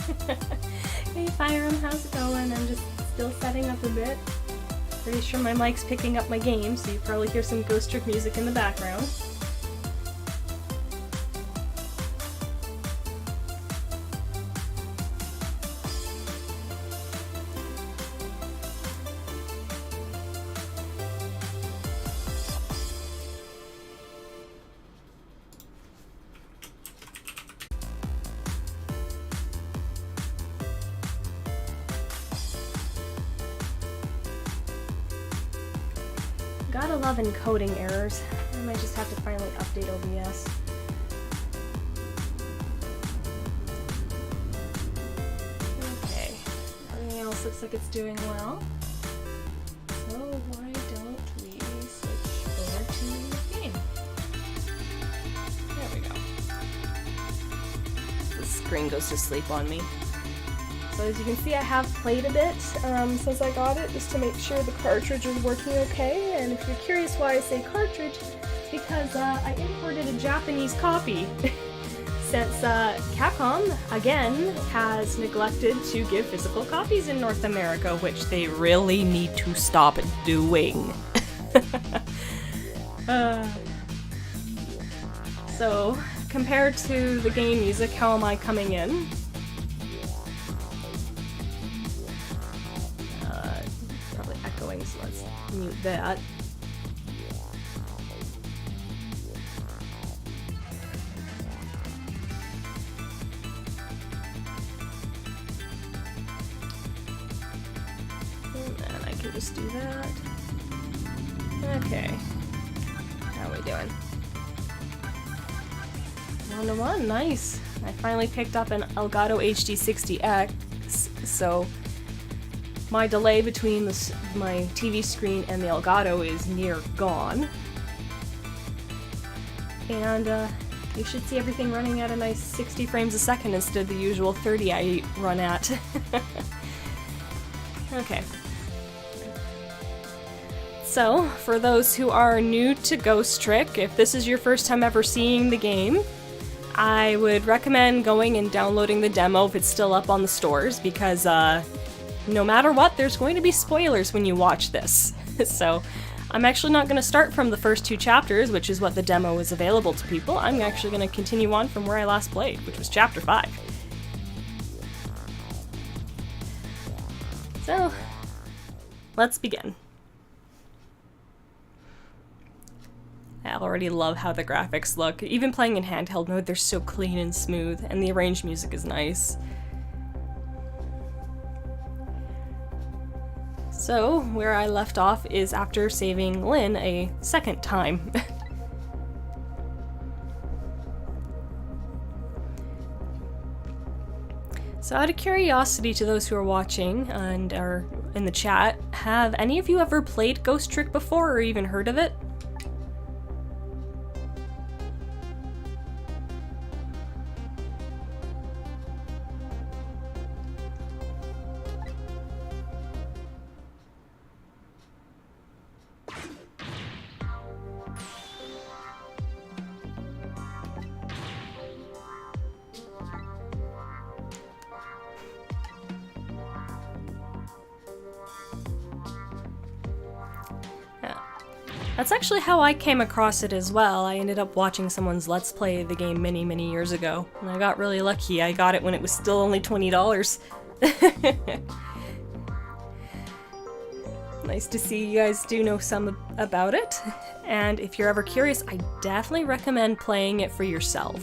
Hey Byram, how's it going? I'm just still setting up a bit. Pretty sure my mic's picking up my game, so you probably hear some Ghost Trick music in the background. Gotta love encoding errors. I might just have to finally update OBS. Okay, everything else looks like it's doing well. So why don't we switch over to the game? There we go. The screen goes to sleep on me. So as you can see, I have played a bit since I got it, just to make sure the cartridge is working okay. And if you're curious why I say cartridge, it's because I imported a Japanese copy. Since Capcom, again, has neglected to give physical copies in North America, which they really need to stop doing. So, compared to the game music, how am I coming in? So let's mute that. And then I can just do that. Okay. How are we doing? 1-1, nice. I finally picked up an Elgato HD60X, so my delay between my TV screen and the Elgato is near gone. And you should see everything running at a nice 60 frames a second instead of the usual 30 I run at. Okay. So, for those who are new to Ghost Trick, if this is your first time ever seeing the game, I would recommend going and downloading the demo if it's still up on the stores, because no matter what, there's going to be spoilers when you watch this. So I'm actually not going to start from the first 2 chapters, which is what the demo is available to people. I'm actually going to continue on from where I last played, which was chapter 5. So, let's begin. I already love how the graphics look. Even playing in handheld mode, they're so clean and smooth, and the arranged music is nice. So, where I left off is after saving Lynn a second time. So out of curiosity to those who are watching and are in the chat, have any of you ever played Ghost Trick before or even heard of it? That's actually how I came across it as well. I ended up watching someone's Let's Play the game many, many years ago, and I got really lucky. I got it when it was still only $20. Nice to see you guys do know some about it. And if you're ever curious, I definitely recommend playing it for yourself.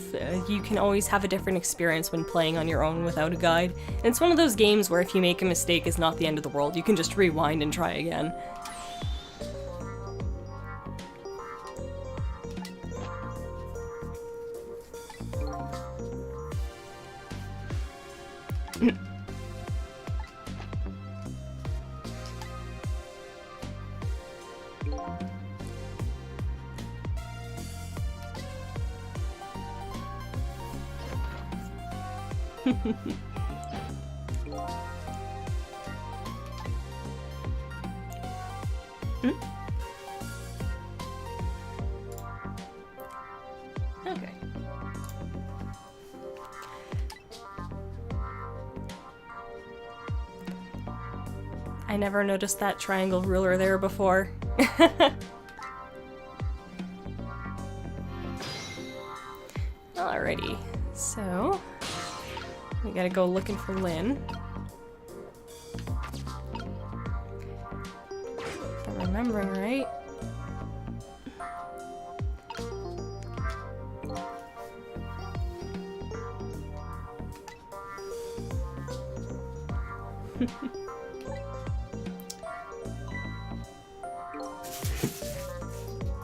You can always have a different experience when playing on your own without a guide. And it's one of those games where if you make a mistake, it's not the end of the world. You can just rewind and try again. Okay. I never noticed that triangle ruler there before. Alrighty, so we gotta go looking for Lynn. If I'm remembering right.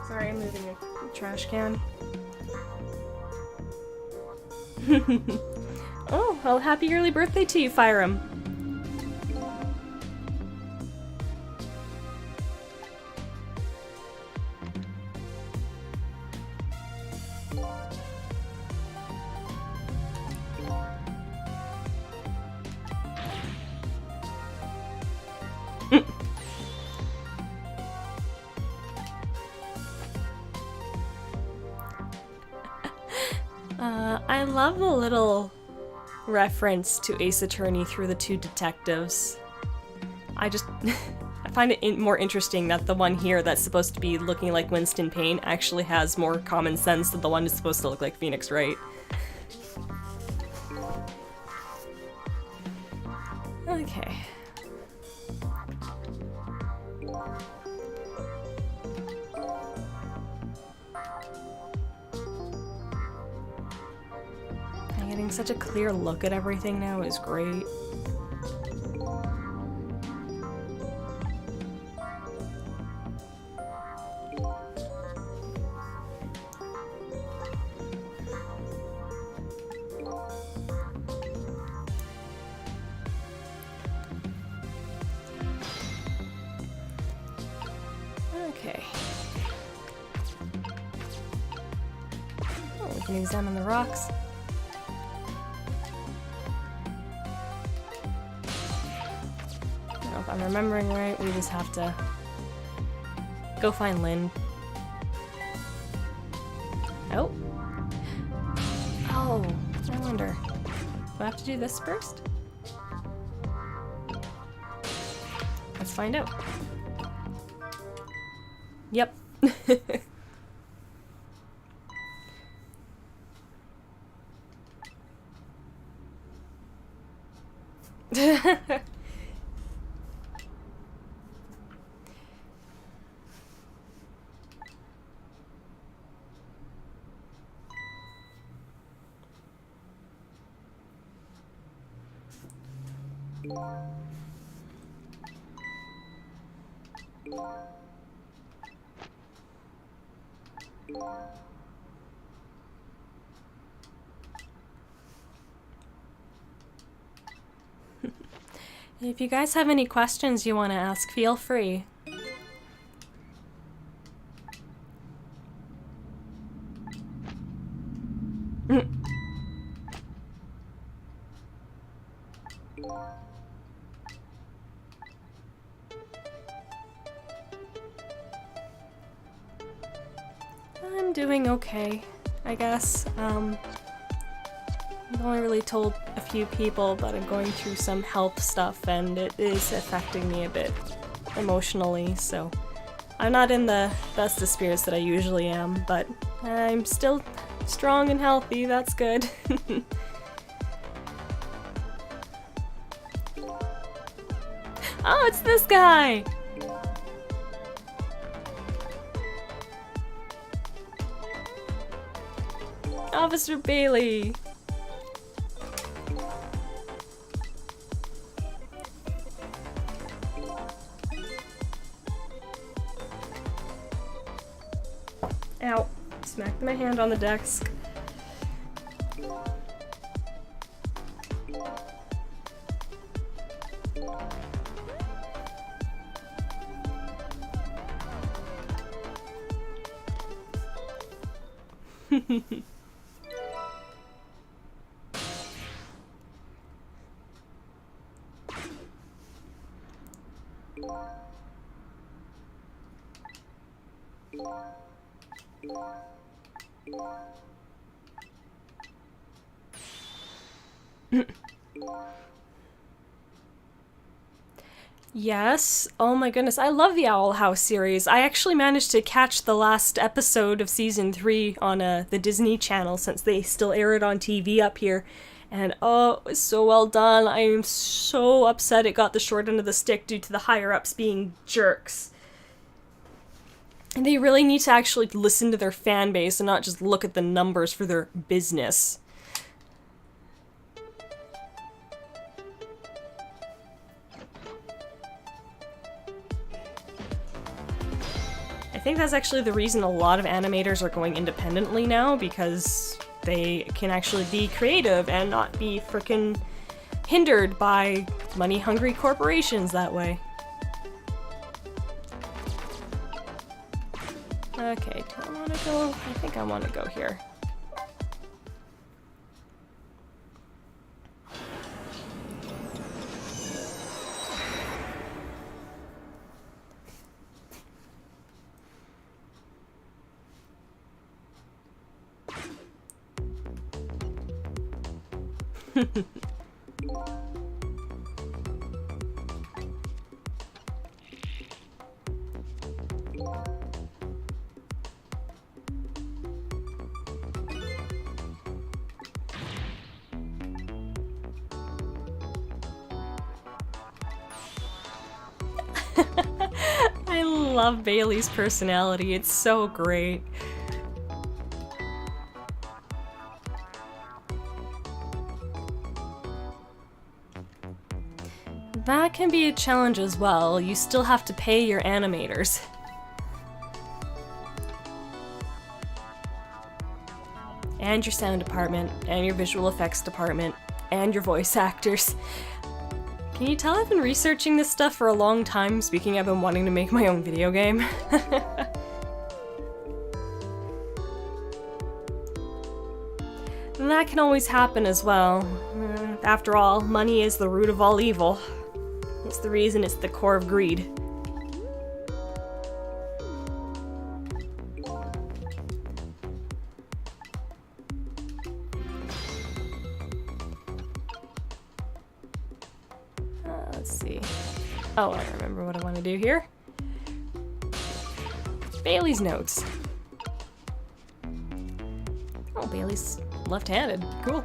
Sorry, I'm moving a trash can. Oh, well, happy early birthday to you, Fyram. I love the little reference to Ace Attorney through the two detectives. I find it more interesting that the one here that's supposed to be looking like Winston Payne actually has more common sense than the one that's supposed to look like Phoenix Wright. Okay. Getting such a clear look at everything now is great. Okay. Oh, we can examine the rocks. If I'm remembering right, we just have to go find Lynn. Oh. Oh, I wonder. Do I have to do this first? Let's find out. Yep. If you guys have any questions you want to ask, feel free. I'm doing okay, I guess. I've only really told a few people that I'm going through some health stuff, and it is affecting me a bit emotionally, so I'm not in the best of spirits that I usually am, but I'm still strong and healthy, that's good. Oh, it's this guy! Officer Bailey! Ow. Smacked my hand on the desk. Yes. Oh my goodness. I love the Owl House series. I actually managed to catch the last episode of season 3 on the Disney Channel since they still air it on TV up here. And oh, it was so well done. I am so upset it got the short end of the stick due to the higher ups being jerks. And they really need to actually listen to their fan base and not just look at the numbers for their business. I think that's actually the reason a lot of animators are going independently now, because they can actually be creative and not be frickin' hindered by money-hungry corporations that way. Okay, do I want to go? I think I want to go here. I love Bailey's personality, it's so great. That can be a challenge as well. You still have to pay your animators. And your sound department, and your visual effects department, and your voice actors. Can you tell I've been researching this stuff for a long time, speaking of been wanting to make my own video game? And that can always happen as well. After all, money is the root of all evil. It's the reason it's the core of greed. Let's see. Oh, I remember what I want to do here. Bailey's notes. Oh, Bailey's left-handed. Cool.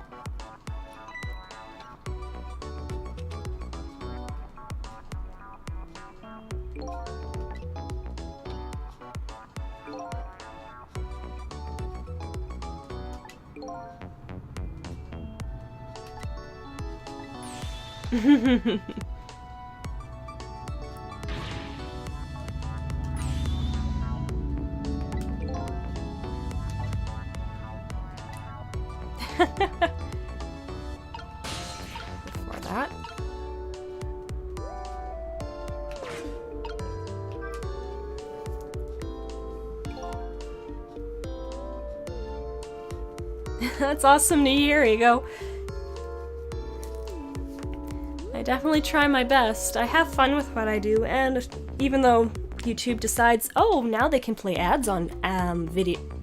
Before that. That's awesome to hear, Ego. I definitely try my best. I have fun with what I do, and even though YouTube decides, oh, now they can play ads on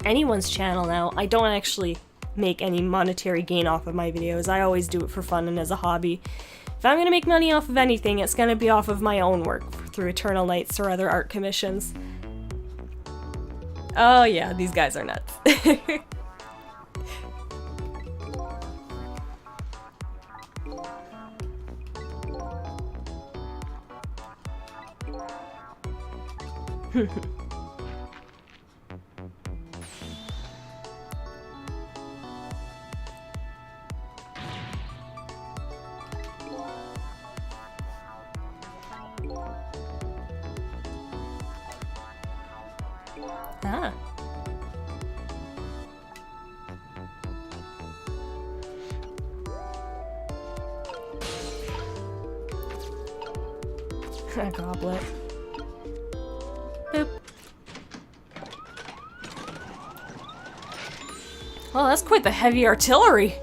anyone's channel now, I don't actually make any monetary gain off of my videos. I always do it for fun and as a hobby. If I'm gonna make money off of anything, it's gonna be off of my own work through Eternal Nights or other art commissions. Oh yeah, these guys are nuts. Ah. A goblet. Boop. Well, that's quite the heavy artillery.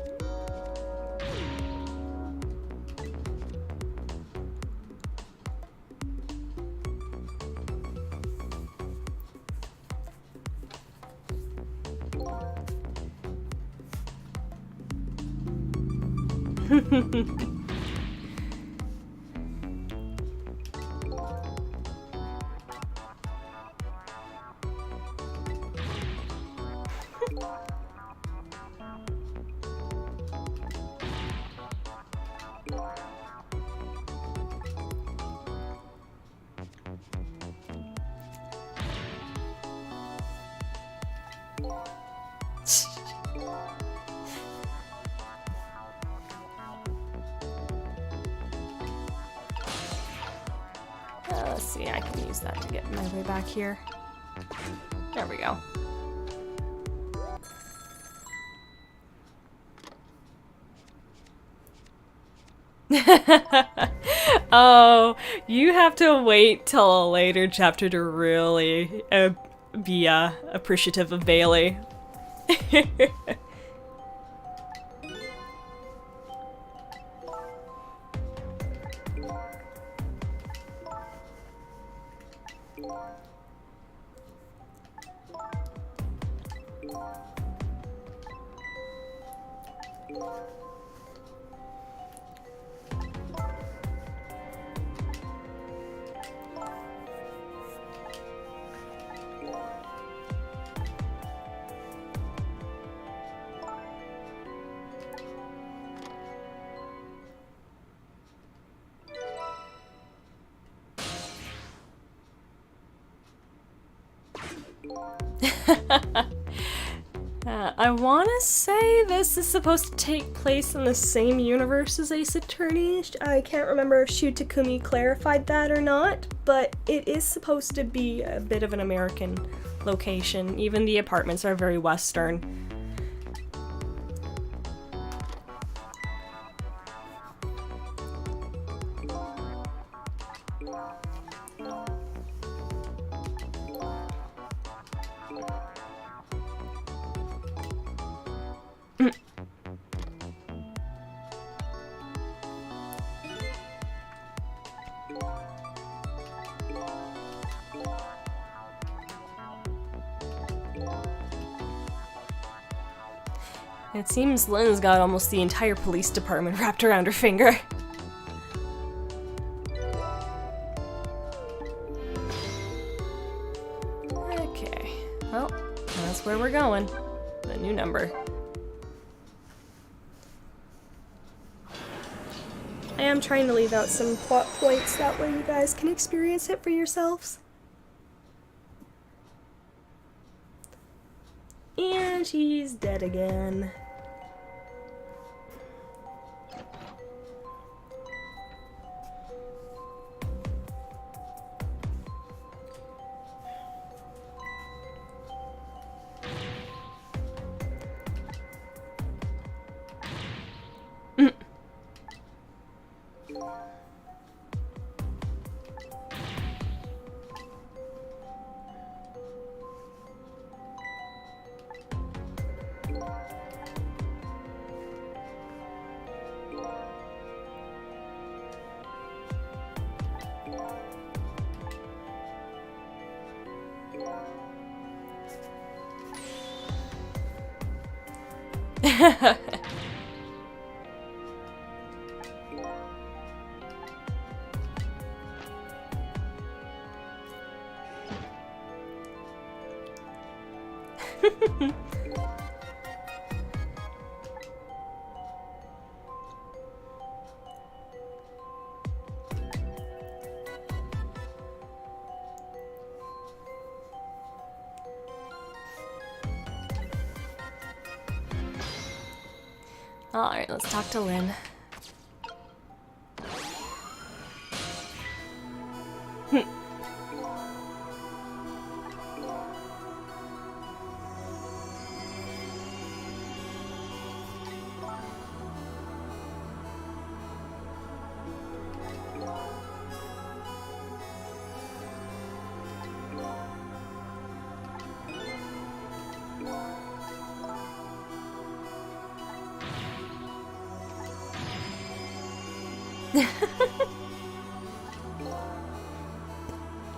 Let's see, I can use that to get my way back here. There we go. Oh, you have to wait till a later chapter to really be appreciative of Bailey. I want to say this is supposed to take place in the same universe as Ace Attorney. I can't remember if Shu Takumi clarified that or not, but it is supposed to be a bit of an American location. Even the apartments are very Western. It seems Lynn's got almost the entire police department wrapped around her finger. Okay, well, that's where we're going. The new number. I am trying to leave out some plot points, that way you guys can experience it for yourselves. And he's dead again. Alright, let's talk to Lynn.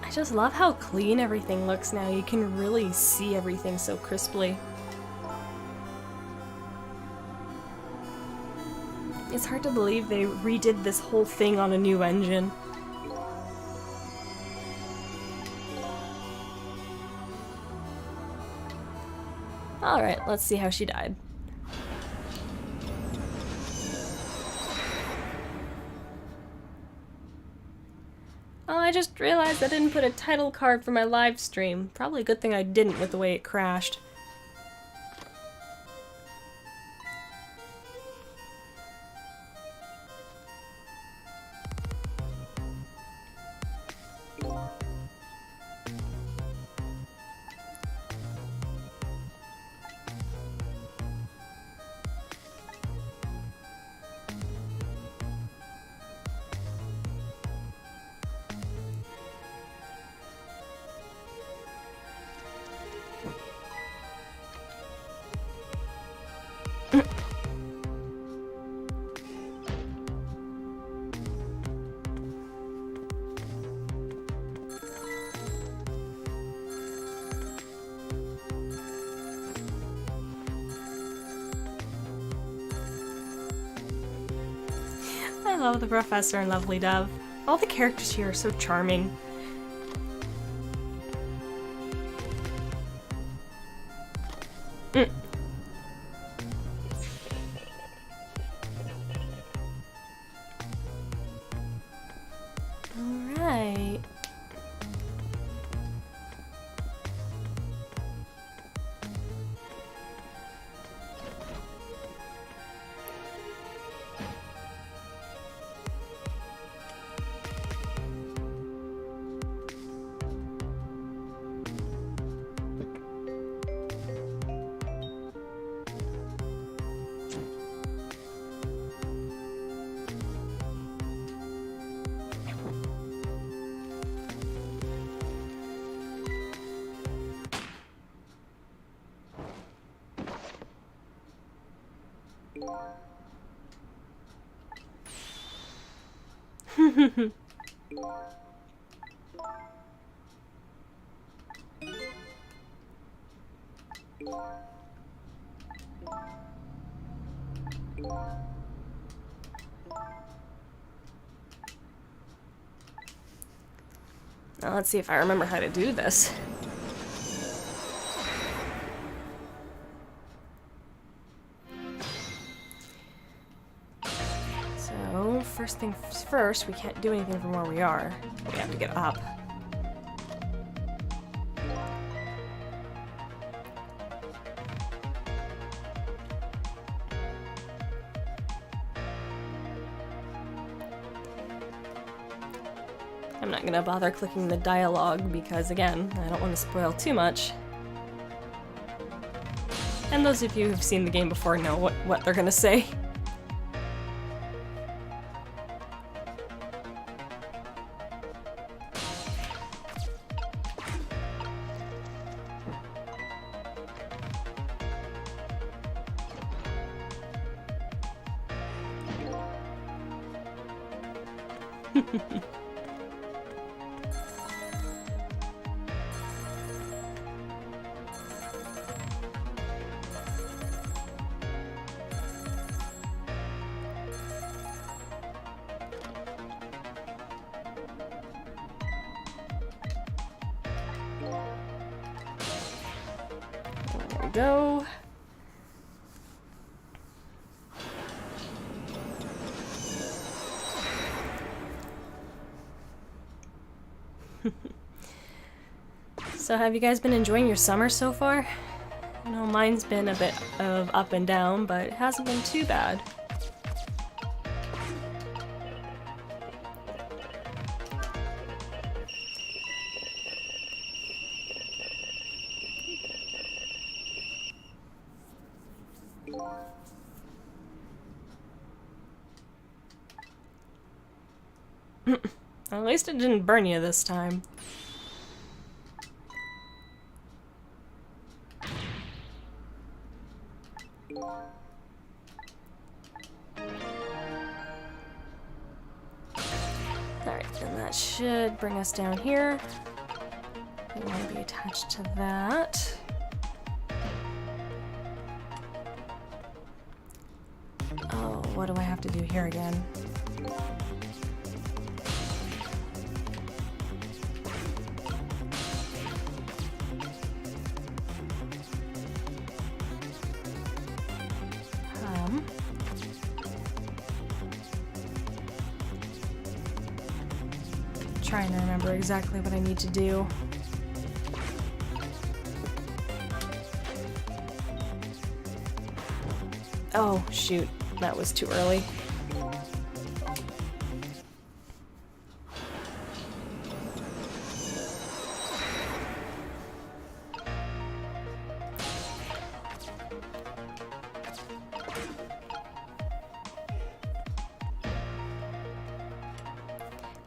I just love how clean everything looks now. You can really see everything so crisply. It's hard to believe they redid this whole thing on a new engine. Alright, let's see how she died. Oh, I just realized I didn't put a title card for my live stream. Probably a good thing I didn't with the way it crashed. Hello, the professor and lovely dove. All the characters here are so charming. Alright. Now let's see if I remember how to do this. So, first things first, we can't do anything from where we are. We have to get up. I'm not gonna bother clicking the dialogue because, again, I don't want to spoil too much. And those of you who've seen the game before know what they're gonna say. There we go. So have you guys been enjoying your summer so far? I know mine's been a bit of up and down, but it hasn't been too bad. At least it didn't burn you this time. Alright, then that should bring us down here. We want to be attached to that. Oh, what do I have to do here again? Trying to remember exactly what I need to do. Oh, shoot. That was too early.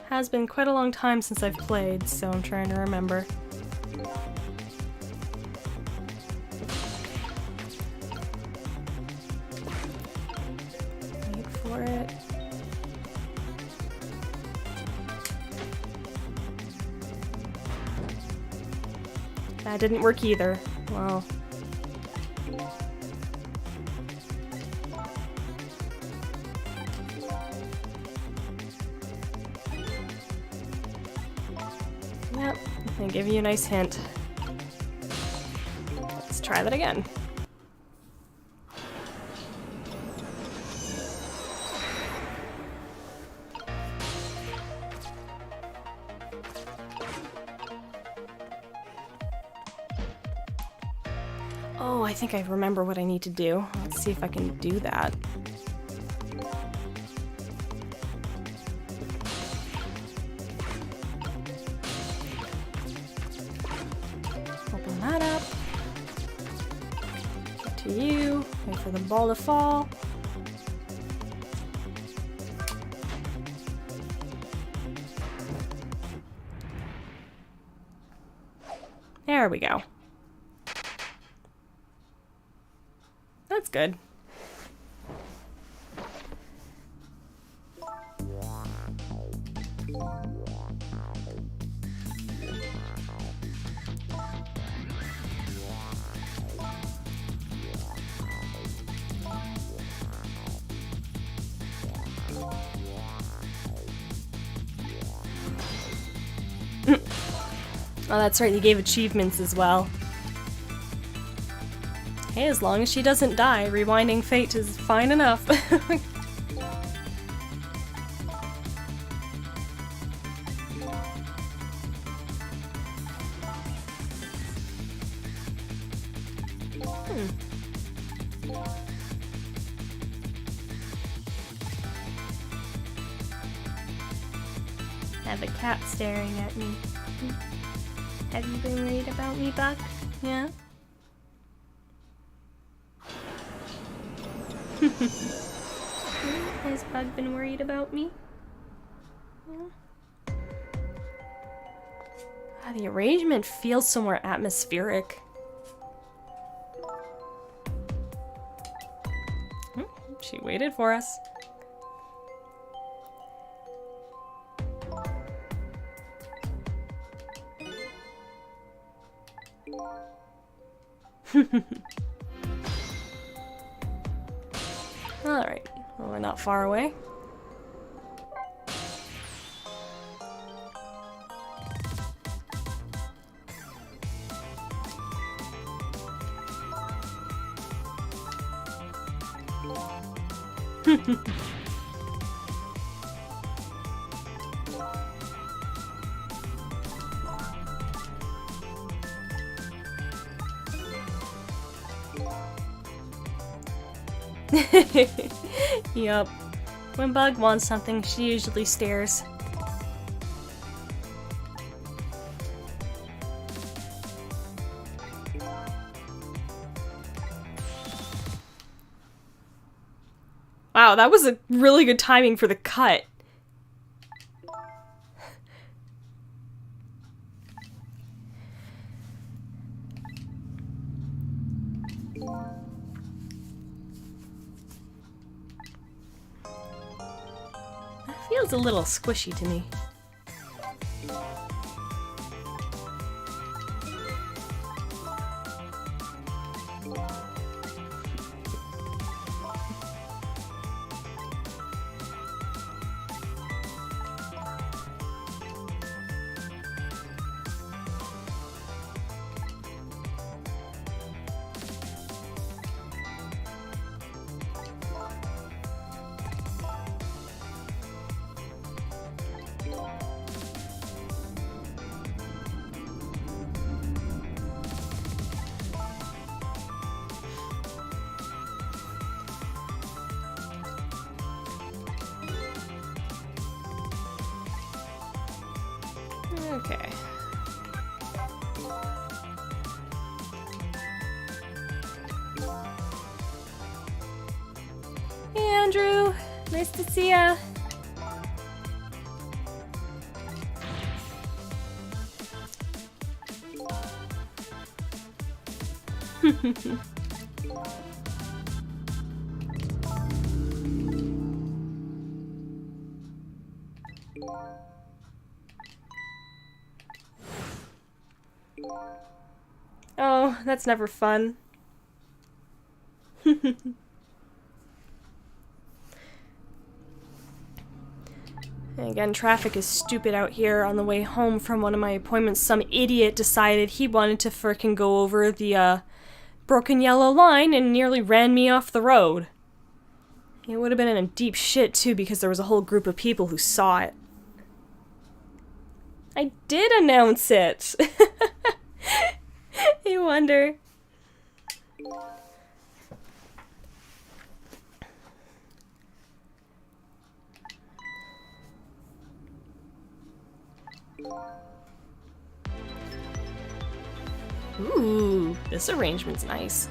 Has been quite a long time since I've played, so I'm trying to remember. Wait for it. That didn't work either. Well. Yep, I give you a nice hint. Let's try that again. Oh, I think I remember what I need to do. Let's see if I can do that. Open that up. Get to you. Wait for the ball to fall. There we go. That's good. Oh, that's right, you gave achievements as well. Hey, as long as she doesn't die, rewinding fate is fine enough. I have a cat staring at me. Have you been worried about me, Buck? Yeah? Has Bug been worried about me? Yeah. Ah, the arrangement feels so more atmospheric. She waited for us. Alright, well, we're not far away. Yup. When Bug wants something, she usually stares. Wow, that was a really good timing for the cut. Feels a little squishy to me. Okay. Hey, Andrew. Nice to see ya. Oh, that's never fun. And again, traffic is stupid out here. On the way home from one of my appointments, some idiot decided he wanted to frickin' go over the broken yellow line and nearly ran me off the road. It would have been in a deep shit too because there was a whole group of people who saw it. I did announce it! You wonder. Ooh, this arrangement's nice.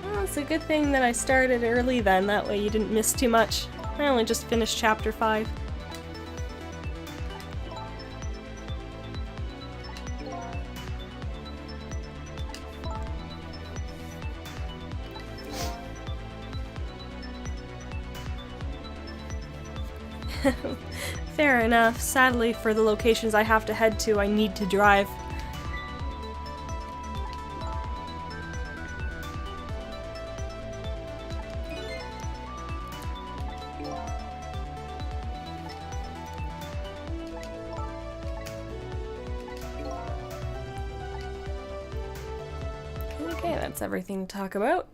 Well, it's a good thing that I started early then, that way you didn't miss too much. I only just finished chapter 5. Fair enough. Sadly, for the locations I have to head to, I need to drive. Okay, that's everything to talk about.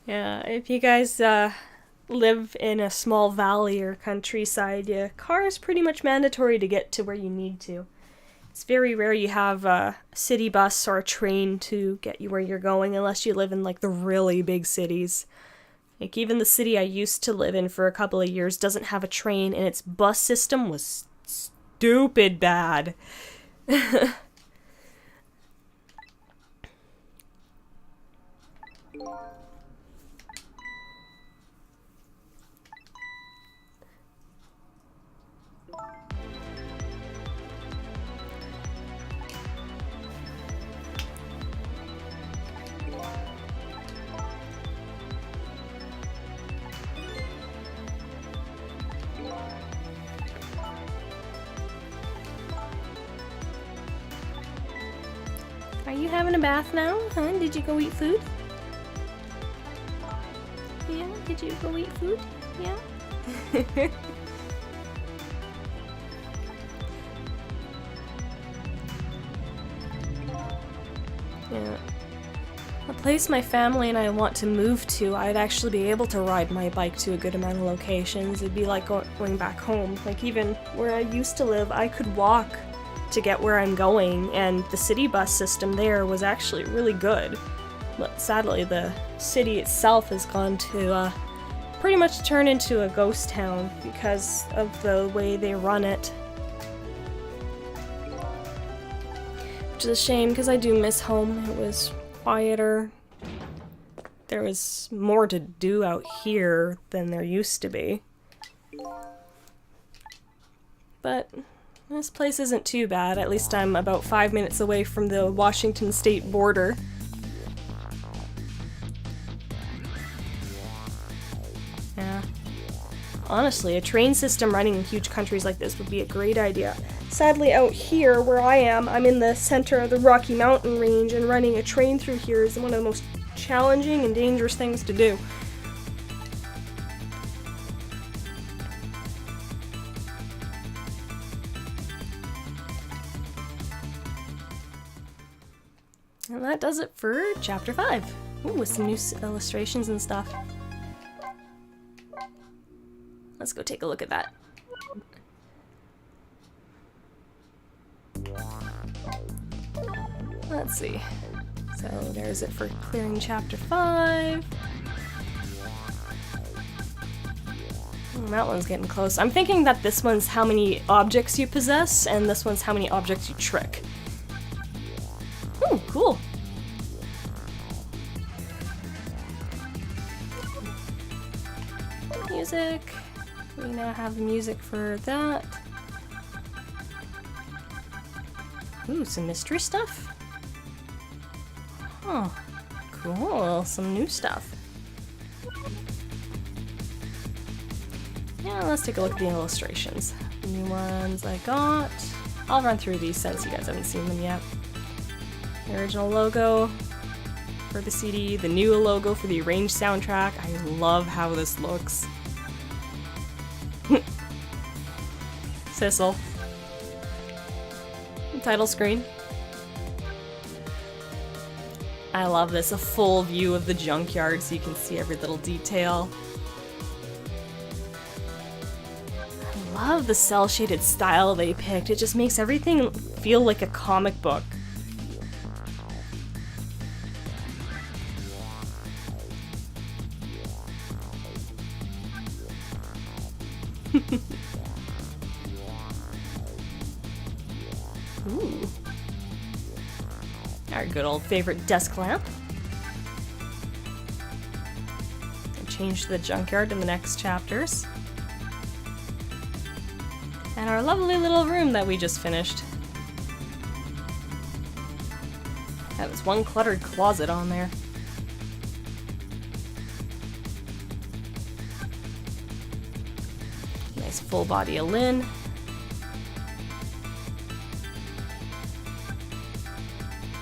Yeah, if you guys live in a small valley or countryside, yeah, car is pretty much mandatory to get to where you need to. It's very rare you have a city bus or a train to get you where you're going, unless you live in like the really big cities. Like even the city I used to live in for a couple of years doesn't have a train, and its bus system was stupid bad. Are you having a bath now, huh? Did you go eat food? Yeah, did you go eat food? Yeah? Yeah. A place my family and I want to move to, I'd actually be able to ride my bike to a good amount of locations. It'd be like going back home. Like even where I used to live, I could walk to get where I'm going, and the city bus system there was actually really good. But sadly, the city itself has gone to pretty much turn into a ghost town because of the way they run it. Which is a shame, because I do miss home. It was quieter. There was more to do out here than there used to be. But this place isn't too bad. At least I'm about 5 minutes away from the Washington state border. Yeah. Honestly, a train system running in huge countries like this would be a great idea. Sadly, out here where I am, I'm in the center of the Rocky Mountain range, and running a train through here is one of the most challenging and dangerous things to do. And that does it for Chapter 5. Ooh, with some new illustrations and stuff. Let's go take a look at that. Let's see. So there's it for clearing chapter 5. That one's getting close. I'm thinking that this one's how many objects you possess, and this one's how many objects you trick. Ooh, cool. Music. We now have the music for that. Ooh, some mystery stuff. Oh, cool. Some new stuff. Yeah, let's take a look at the illustrations. The new ones I got. I'll run through these since you guys haven't seen them yet. The original logo for the CD, the new logo for the arranged soundtrack. I love how this looks. Sissel. Title screen. I love this, a full view of the junkyard so you can see every little detail. I love the cel-shaded style they picked. It just makes everything feel like a comic book. Ooh. Our good old favorite desk lamp. And change to the junkyard in the next chapters. And our lovely little room that we just finished. Got this one cluttered closet on there. Nice full body of Lynn.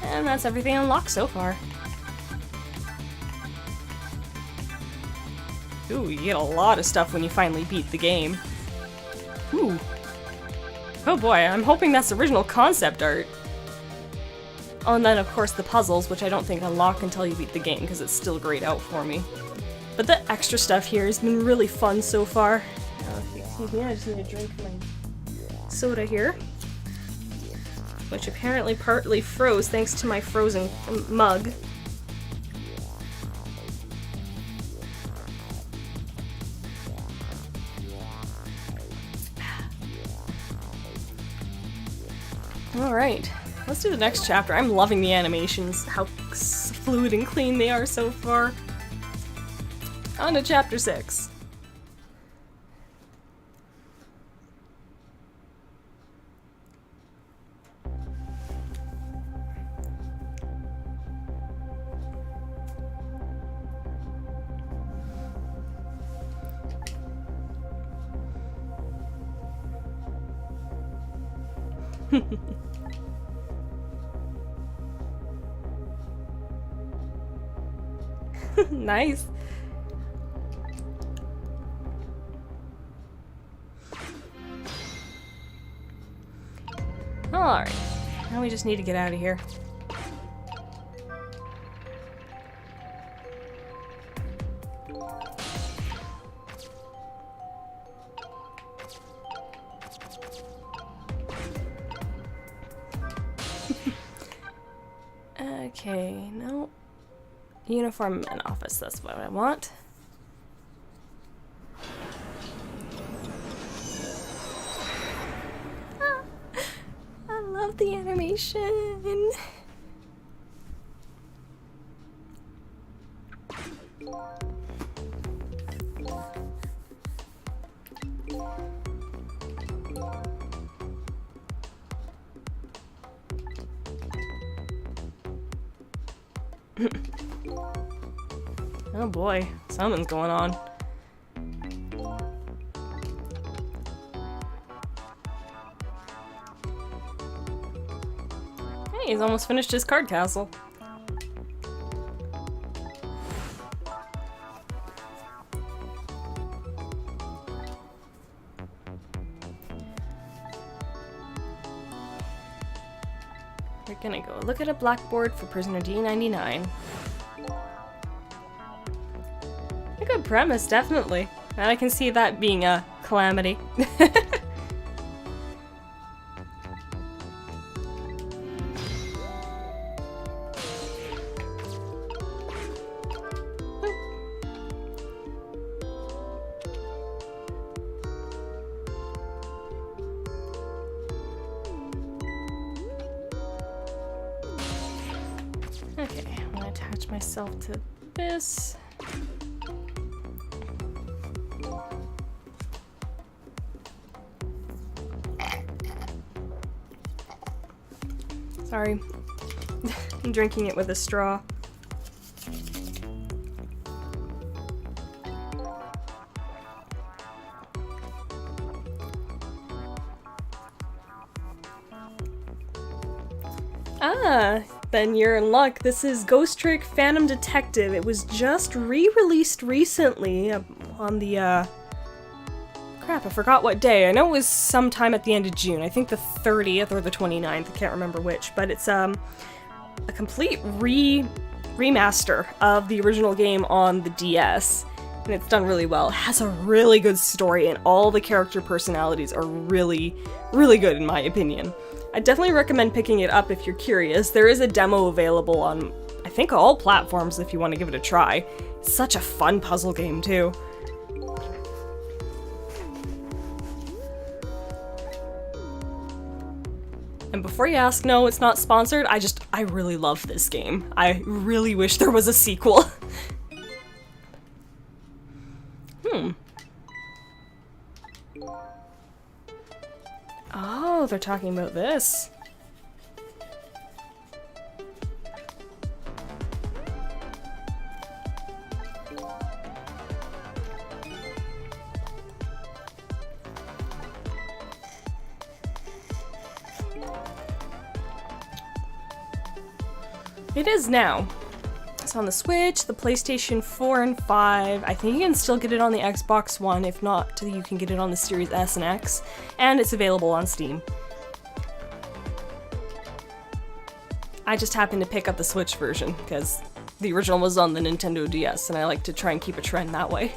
And that's everything unlocked so far. Ooh, you get a lot of stuff when you finally beat the game. Ooh. Oh boy, I'm hoping that's original concept art. Oh, and then of course the puzzles, which I don't think unlock until you beat the game, because it's still grayed out for me. But the extra stuff here has been really fun so far. Excuse me, I just need to drink my soda here. Which apparently partly froze thanks to my frozen mug. Alright, let's do the next chapter. I'm loving the animations, how fluid and clean they are so far. On to chapter 6. Nice. Alright, now we just need to get out of here. Okay, no. Uniform and office, that's what I want. I love the animation. Oh boy, something's going on. Hey, he's almost finished his card castle. We're gonna go look at a blackboard for prisoner D99. A good premise, definitely. And I can see that being a Calamity. Okay, I'm gonna attach myself to this. Sorry. I'm drinking it with a straw. Ah, then you're in luck. This is Ghost Trick Phantom Detective. It was just re-released recently on the, crap, I forgot what day. I know it was sometime at the end of June. I think the 30th or the 29th. I can't remember which. But it's, a complete remaster of the original game on the DS. And it's done really well. It has a really good story, and all the character personalities are really, really good in my opinion. I definitely recommend picking it up if you're curious. There is a demo available on, I think, all platforms if you want to give it a try. It's such a fun puzzle game, too. And before you ask, no, it's not sponsored. I really love this game. I really wish there was a sequel. Oh, they're talking about this. It is now. It's on the Switch, the PlayStation 4 and 5. I think you can still get it on the Xbox One. If not, you can get it on the Series S and X. And it's available on Steam. I just happened to pick up the Switch version, because the original was on the Nintendo DS, and I like to try and keep a trend that way.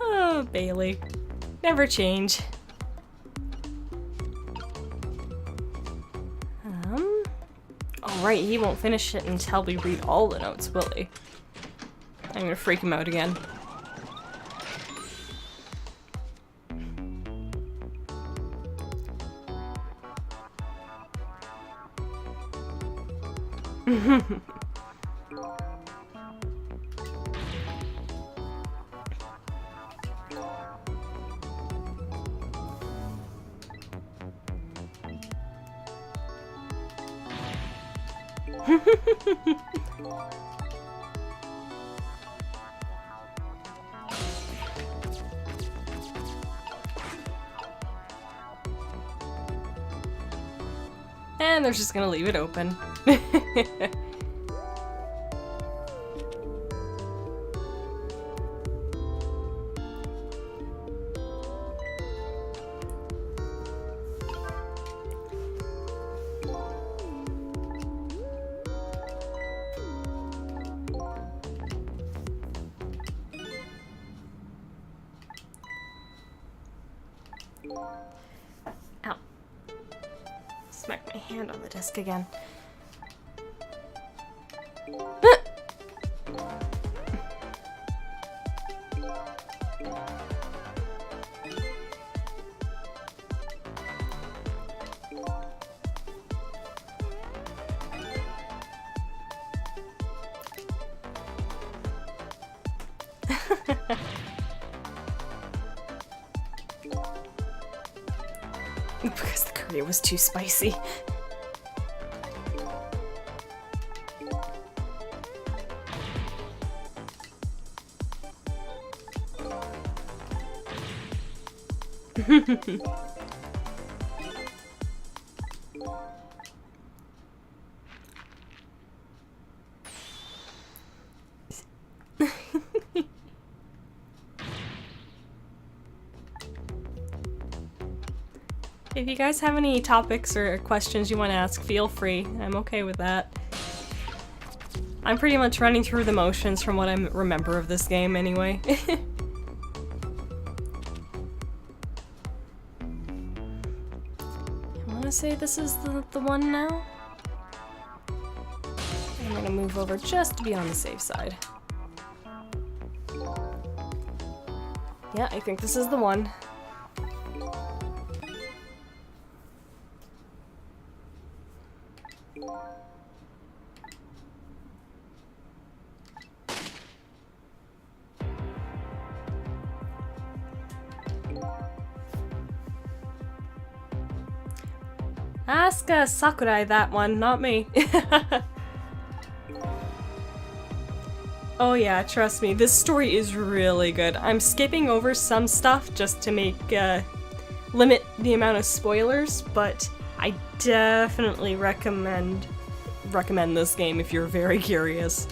Oh, Bailey. Never change. Alright, he won't finish it until we read all the notes, will he? I'm gonna freak him out again. And they're just gonna leave it open. Ow. Smack my hand on the desk again. Because the curry was too spicy. If you guys have any topics or questions you want to ask, feel free. I'm okay with that. I'm pretty much running through the motions from what I remember of this game anyway. I want to say this is the one now. I'm gonna move over just to be on the safe side. Yeah, I think this is the one. Ask Sakurai that one, not me. Oh yeah, trust me, this story is really good. I'm skipping over some stuff just to make, limit the amount of spoilers, but I definitely recommend this game if you're very curious.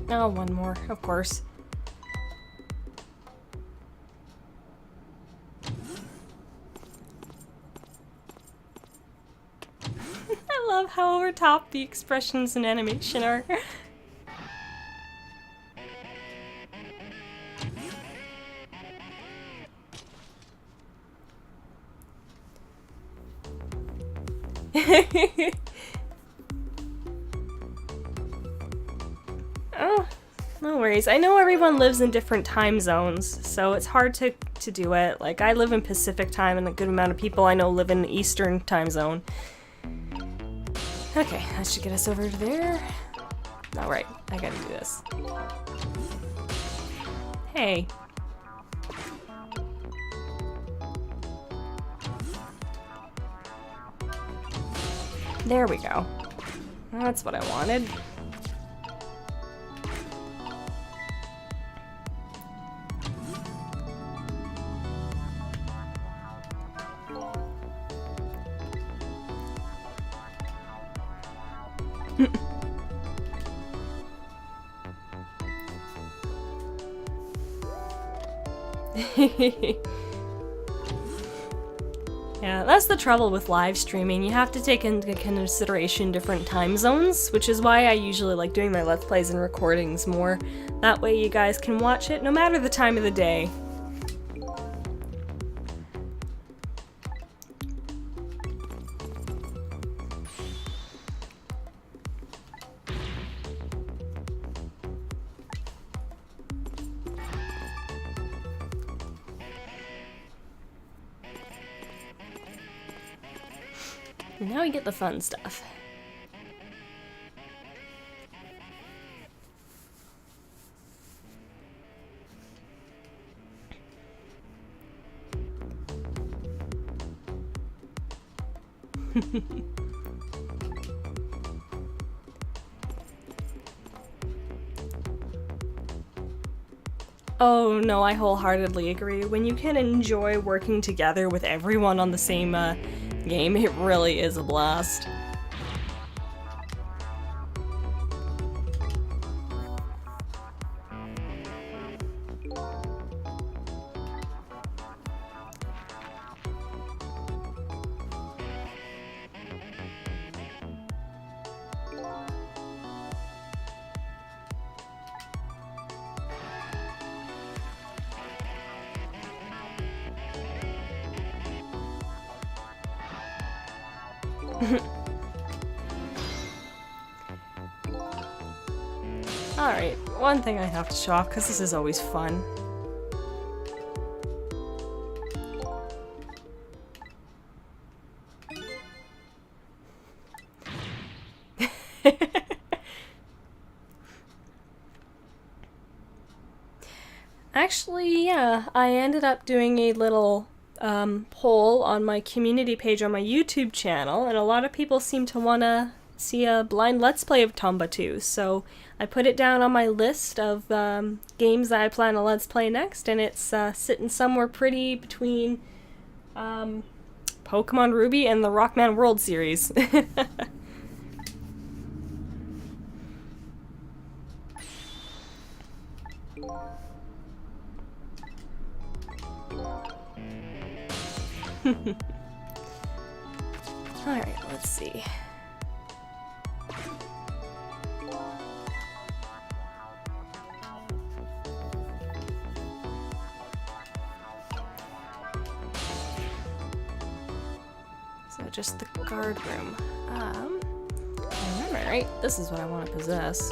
Oh, one more, of course. I love how over top the expressions and animation are. Oh, no worries. I know everyone lives in different time zones, so it's hard to do it. Like, I live in Pacific time, and a good amount of people I know live in the Eastern time zone. Okay, that should get us over to there. Alright, I gotta do this. Hey. There we go. That's what I wanted. Yeah, that's the trouble with live streaming. You have to take into consideration different time zones, which is why I usually like doing my Let's Plays and recordings more. That way you guys can watch it no matter the time of the day. Now we get the fun stuff. Oh no, I wholeheartedly agree. When you can enjoy working together with everyone on the same game, it really is a blast. Alright, one thing I have to show off, because this is always fun. Actually, yeah, I ended up doing a little poll on my community page on my YouTube channel, and a lot of people seem to want to see a blind Let's Play of Tomba 2, so I put it down on my list of games that I plan to Let's Play next, and it's sitting somewhere pretty between Pokemon Ruby and the Rockman World series. Alright, let's see. So just the guard room. I remember, right? This is what I want to possess.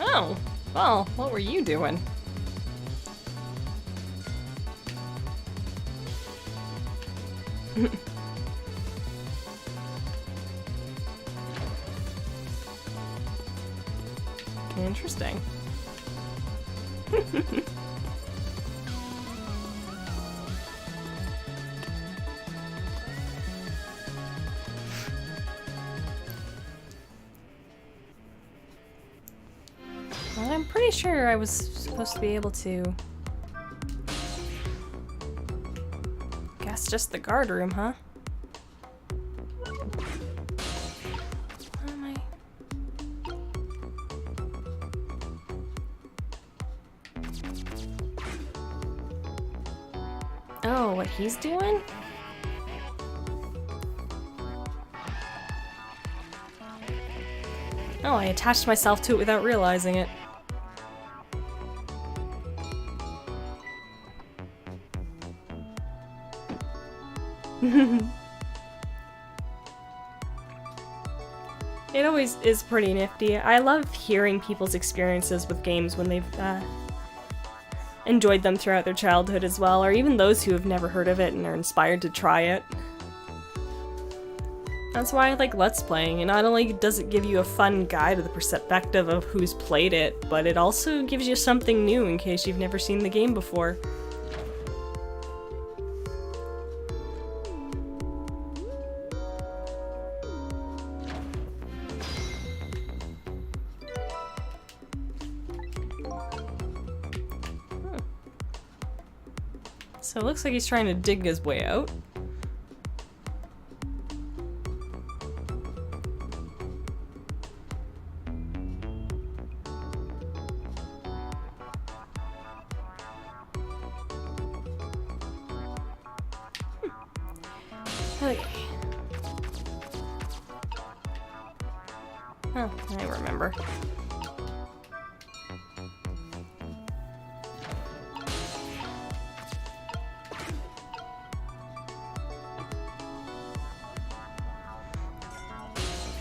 Oh, well, what were you doing? Interesting. Well, I'm pretty sure I was supposed to be able to... Guess just the guard room, huh? What am I... Oh, what he's doing? Oh, I attached myself to it without realizing it. It always is pretty nifty. I love hearing people's experiences with games when they've enjoyed them throughout their childhood as well, or even those who have never heard of it and are inspired to try it. That's why I like Let's Playing, and not only does it give you a fun guide to the perspective of who's played it, but it also gives you something new in case you've never seen the game before. So it looks like he's trying to dig his way out. Okay. Oh, I remember.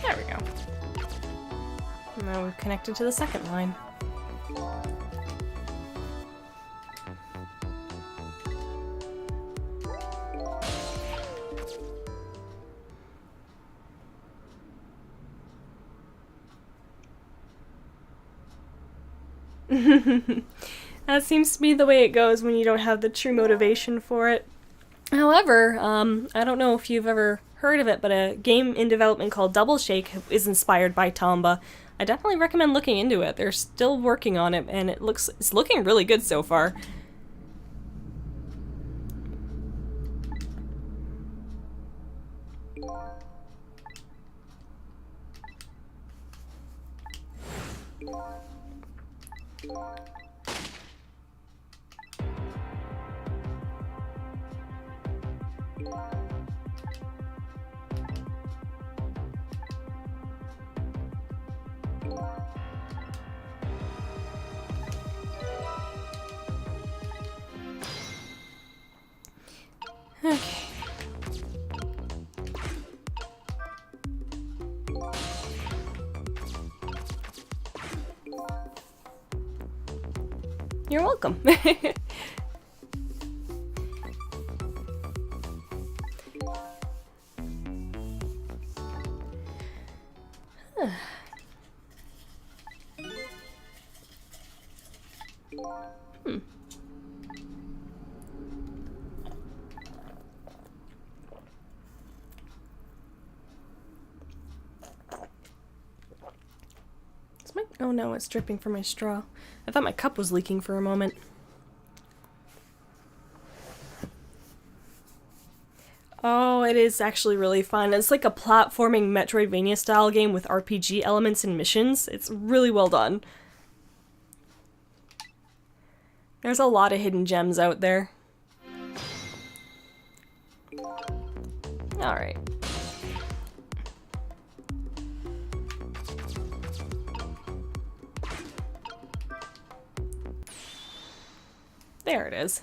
There we go. Now we've connected to the second line. That seems to be the way it goes when you don't have the true motivation for it. However, I don't know if you've ever heard of it, but a game in development called Double Shake is inspired by Tomba. I definitely recommend looking into it. They're still working on it, and it's looking really good so far. Okay. You're welcome. Oh no, it's dripping from my straw. I thought my cup was leaking for a moment. Oh, it is actually really fun. It's like a platforming Metroidvania style game with RPG elements and missions. It's really well done. There's a lot of hidden gems out there. Alright. There it is.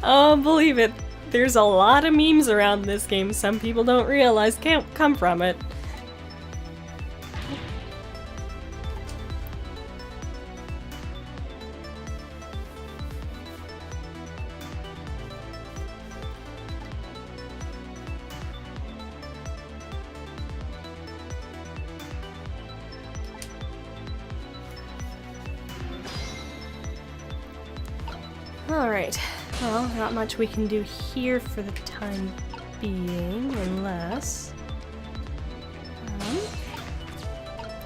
Oh, believe it. There's a lot of memes around this game some people don't realize can't come from it. Alright, well, not much we can do here for the time being, unless...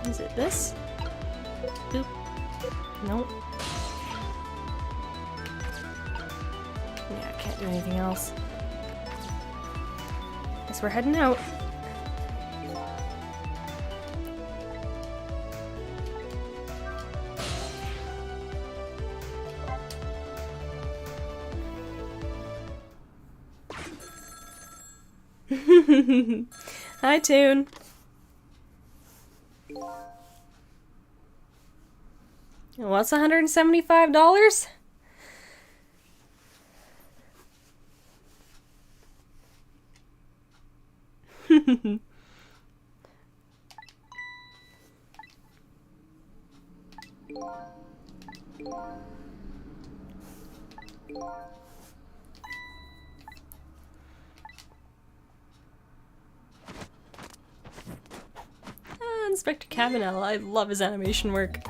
is it this? Oop. Nope. Yeah, I can't do anything else. Guess we're heading out. Hi, Toon. What's $175? Inspector Cabanel, I love his animation work.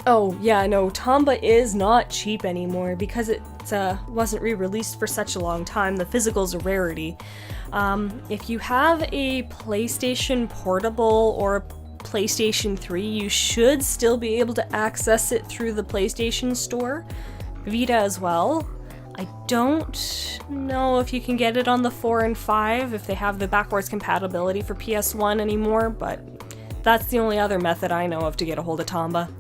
Oh, yeah, no, Tomba is not cheap anymore because wasn't re-released for such a long time. The physical's a rarity. If you have a PlayStation Portable or a PlayStation 3, you should still be able to access it through the PlayStation Store. Vita as well. I don't know if you can get it on the 4 and 5, if they have the backwards compatibility for PS1 anymore, but that's the only other method I know of to get a hold of Tomba.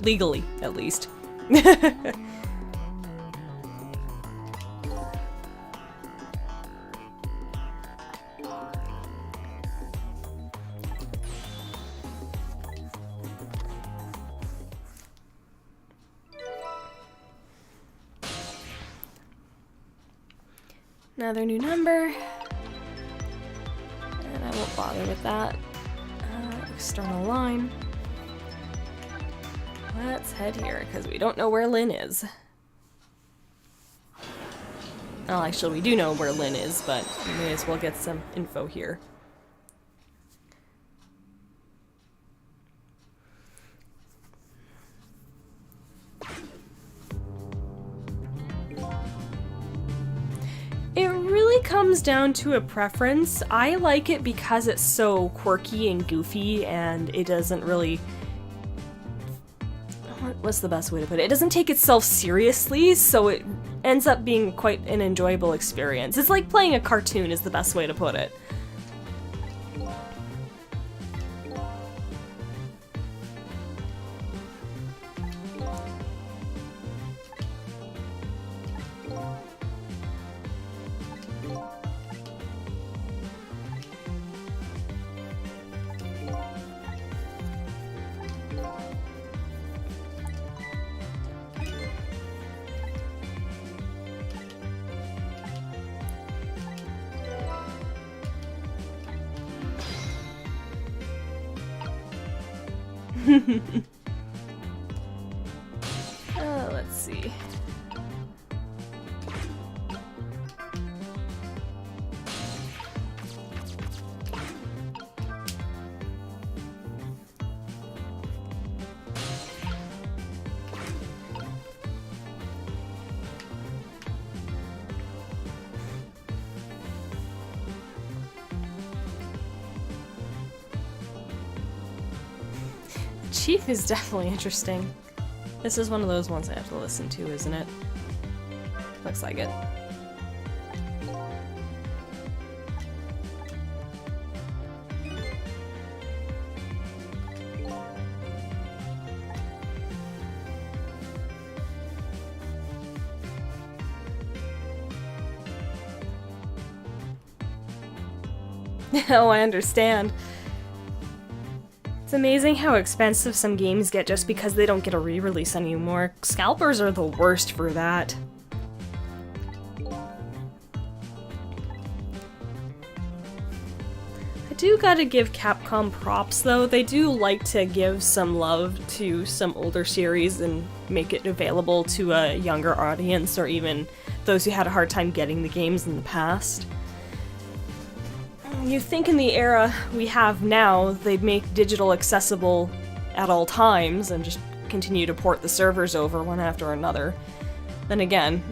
Legally, at least. Another new number. And I won't bother with that. External line. Let's head here, because we don't know where Lynn is. Well, actually, we do know where Lynn is, but we may as well get some info here. It really comes down to a preference. I like it because it's so quirky and goofy, and it doesn't really... What's the best way to put it? It doesn't take itself seriously, so it ends up being quite an enjoyable experience. It's like playing a cartoon is the best way to put it. Let's see. Chief is definitely interesting. This is one of those ones I have to listen to, isn't it? Looks like it. Oh, I understand. It's amazing how expensive some games get just because they don't get a re-release anymore. Scalpers are the worst for that. I do gotta give Capcom props though. They do like to give some love to some older series and make it available to a younger audience, or even those who had a hard time getting the games in the past. You think in the era we have now, they'd make digital accessible at all times and just continue to port the servers over one after another. Then again,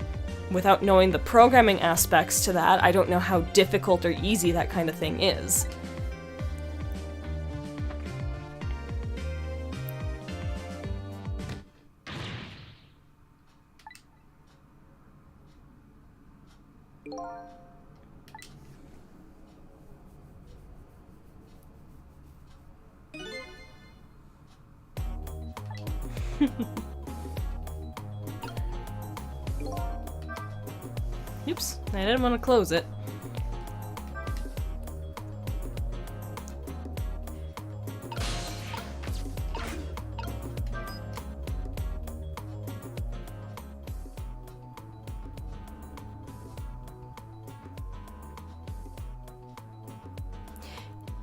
without knowing the programming aspects to that, I don't know how difficult or easy that kind of thing is. Oops, I didn't want to close it.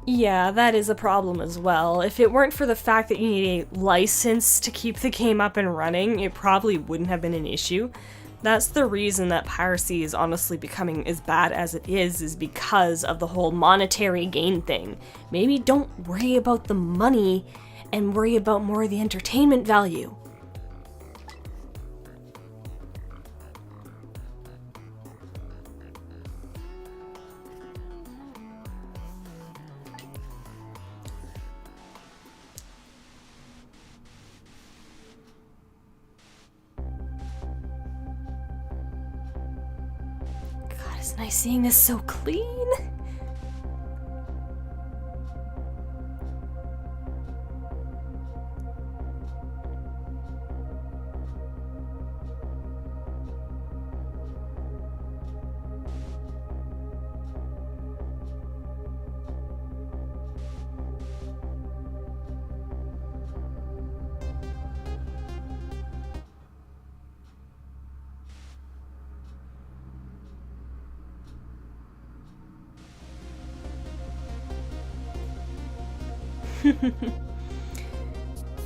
Yeah, that is a problem as well. If it weren't for the fact that you need a license to keep the game up and running, it probably wouldn't have been an issue. That's the reason that piracy is honestly becoming as bad as it is because of the whole monetary gain thing. Maybe don't worry about the money and worry about more of the entertainment value. It's nice seeing this so clean.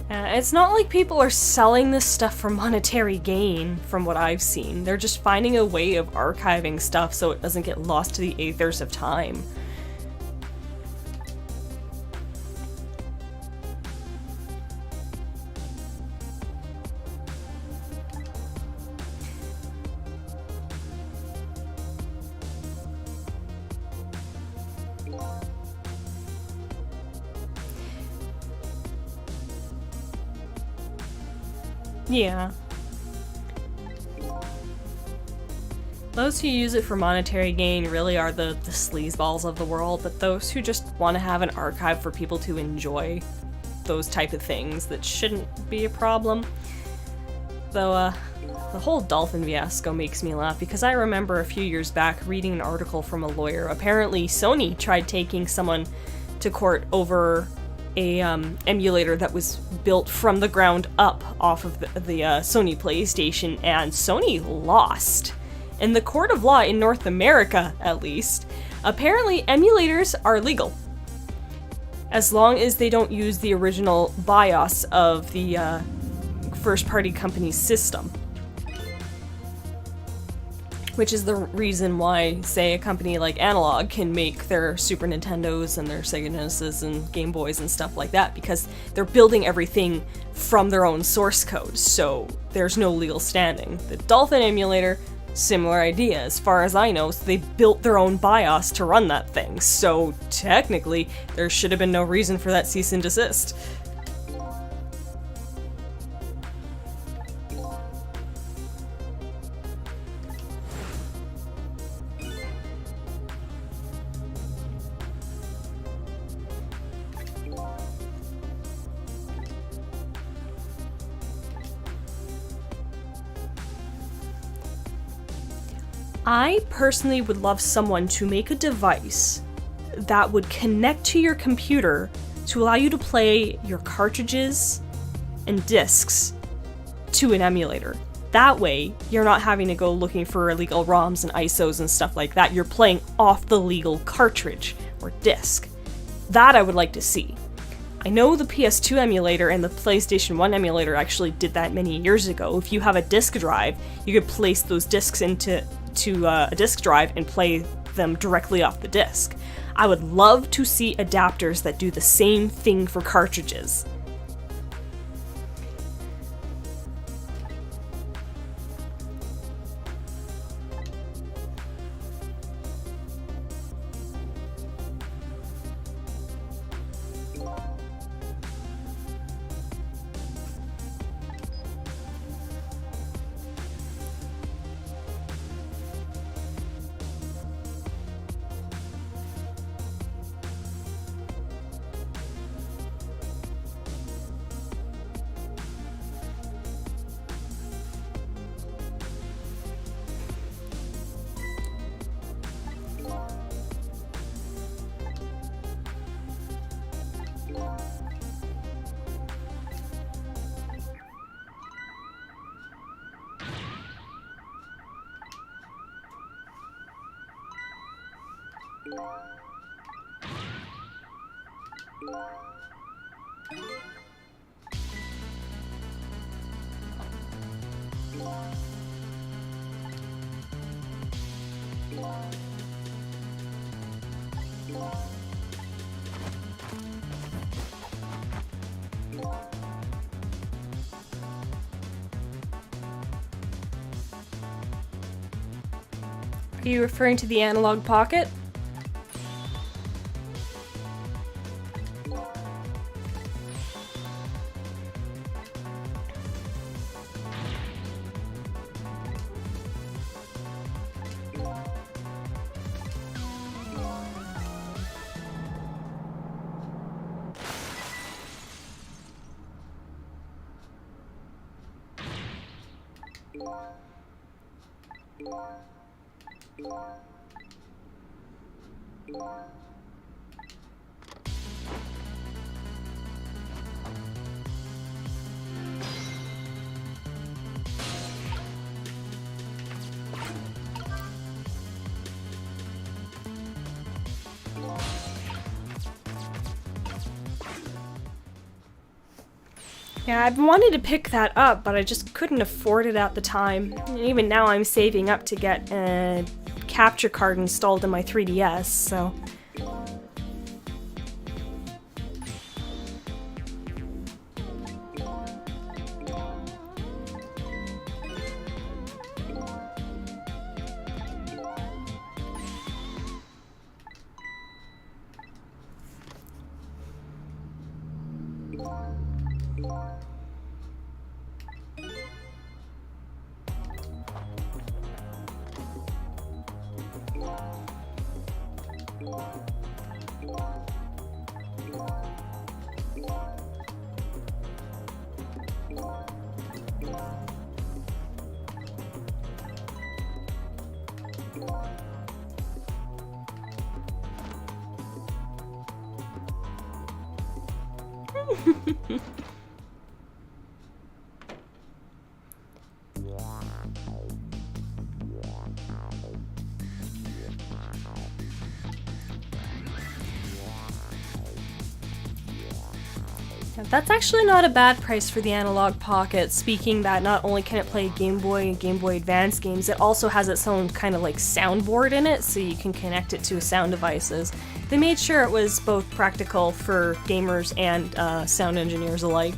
It's not like people are selling this stuff for monetary gain, from what I've seen. They're just finding a way of archiving stuff so it doesn't get lost to the aethers of time. Yeah. Those who use it for monetary gain really are the sleazeballs of the world, but those who just want to have an archive for people to enjoy those type of things, that shouldn't be a problem. Though, the whole dolphin fiasco makes me laugh, because I remember a few years back reading an article from a lawyer. Apparently Sony tried taking someone to court over a emulator that was built from the ground up off of the Sony PlayStation, and Sony lost. In the court of law in North America, at least, apparently emulators are legal, as long as they don't use the original BIOS of the first-party company's system. Which is the reason why, say, a company like Analog can make their Super Nintendos and their Sega Genesis and Game Boys and stuff like that, because they're building everything from their own source code, so there's no legal standing. The Dolphin emulator, similar idea. As far as I know, so they built their own BIOS to run that thing, so technically there should have been no reason for that cease and desist. I personally would love someone to make a device that would connect to your computer to allow you to play your cartridges and discs to an emulator. That way, you're not having to go looking for illegal ROMs and ISOs and stuff like that. You're playing off the legal cartridge or disc. That I would like to see. I know the PS2 emulator and the PlayStation 1 emulator actually did that many years ago. If you have a disk drive, you could place those discs into a disk drive and play them directly off the disk. I would love to see adapters that do the same thing for cartridges. Are you referring to the Analog Pocket? Yeah, I've wanted to pick that up, but I just couldn't afford it at the time. And even now I'm saving up to get a capture card installed in my 3DS, so... That's actually not a bad price for the Analog Pocket, speaking that not only can it play Game Boy and Game Boy Advance games, it also has its own kind of like soundboard in it, so you can connect it to sound devices. They made sure it was both practical for gamers and sound engineers alike.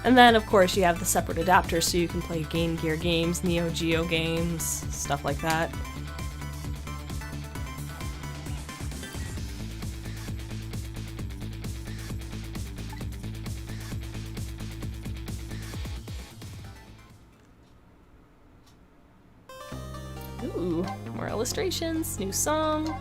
And then, of course, you have the separate adapters so you can play Game Gear games, Neo Geo games, stuff like that. Ooh, more illustrations, new song.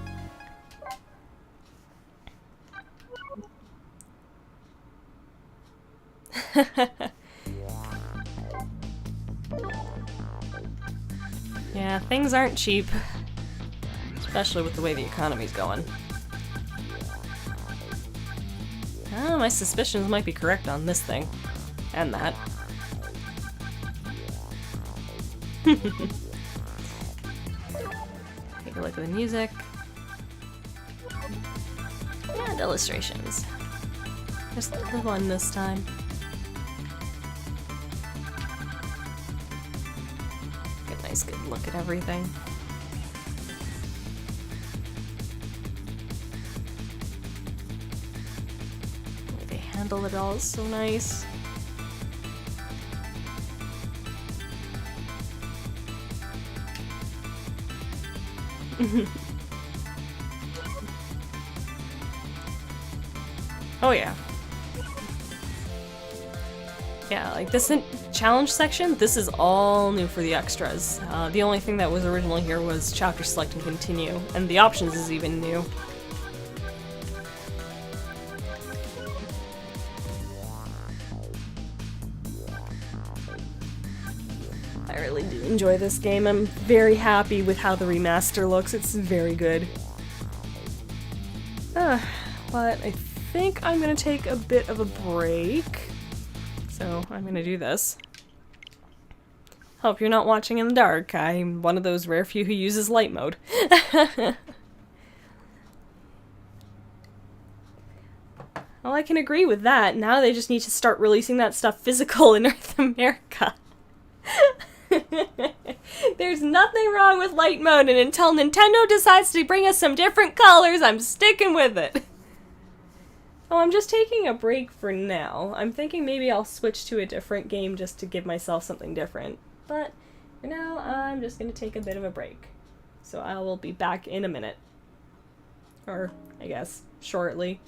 Yeah, things aren't cheap. Especially with the way the economy's going. Oh, my suspicions might be correct on this thing. And that. Take a look at the music. And illustrations. Just the one this time. Get a nice good look at everything. The way they handle it all is so nice. Oh yeah. Yeah, like this challenge section, this is all new for the extras. The only thing that was originally here was chapter select and continue, and the options is even new. I really do enjoy this game. I'm very happy with how the remaster looks. It's very good. But I think I'm gonna take a bit of a break. So I'm gonna do this. Hope you're not watching in the dark. I'm one of those rare few who uses light mode. Well, I can agree with that. Now they just need to start releasing that stuff physical in North America. There's nothing wrong with light mode, and until Nintendo decides to bring us some different colors, I'm sticking with it. Oh, I'm just taking a break for now. I'm thinking maybe I'll switch to a different game just to give myself something different. But for now, I'm just going to take a bit of a break. So I will be back in a minute. Or, I guess, shortly.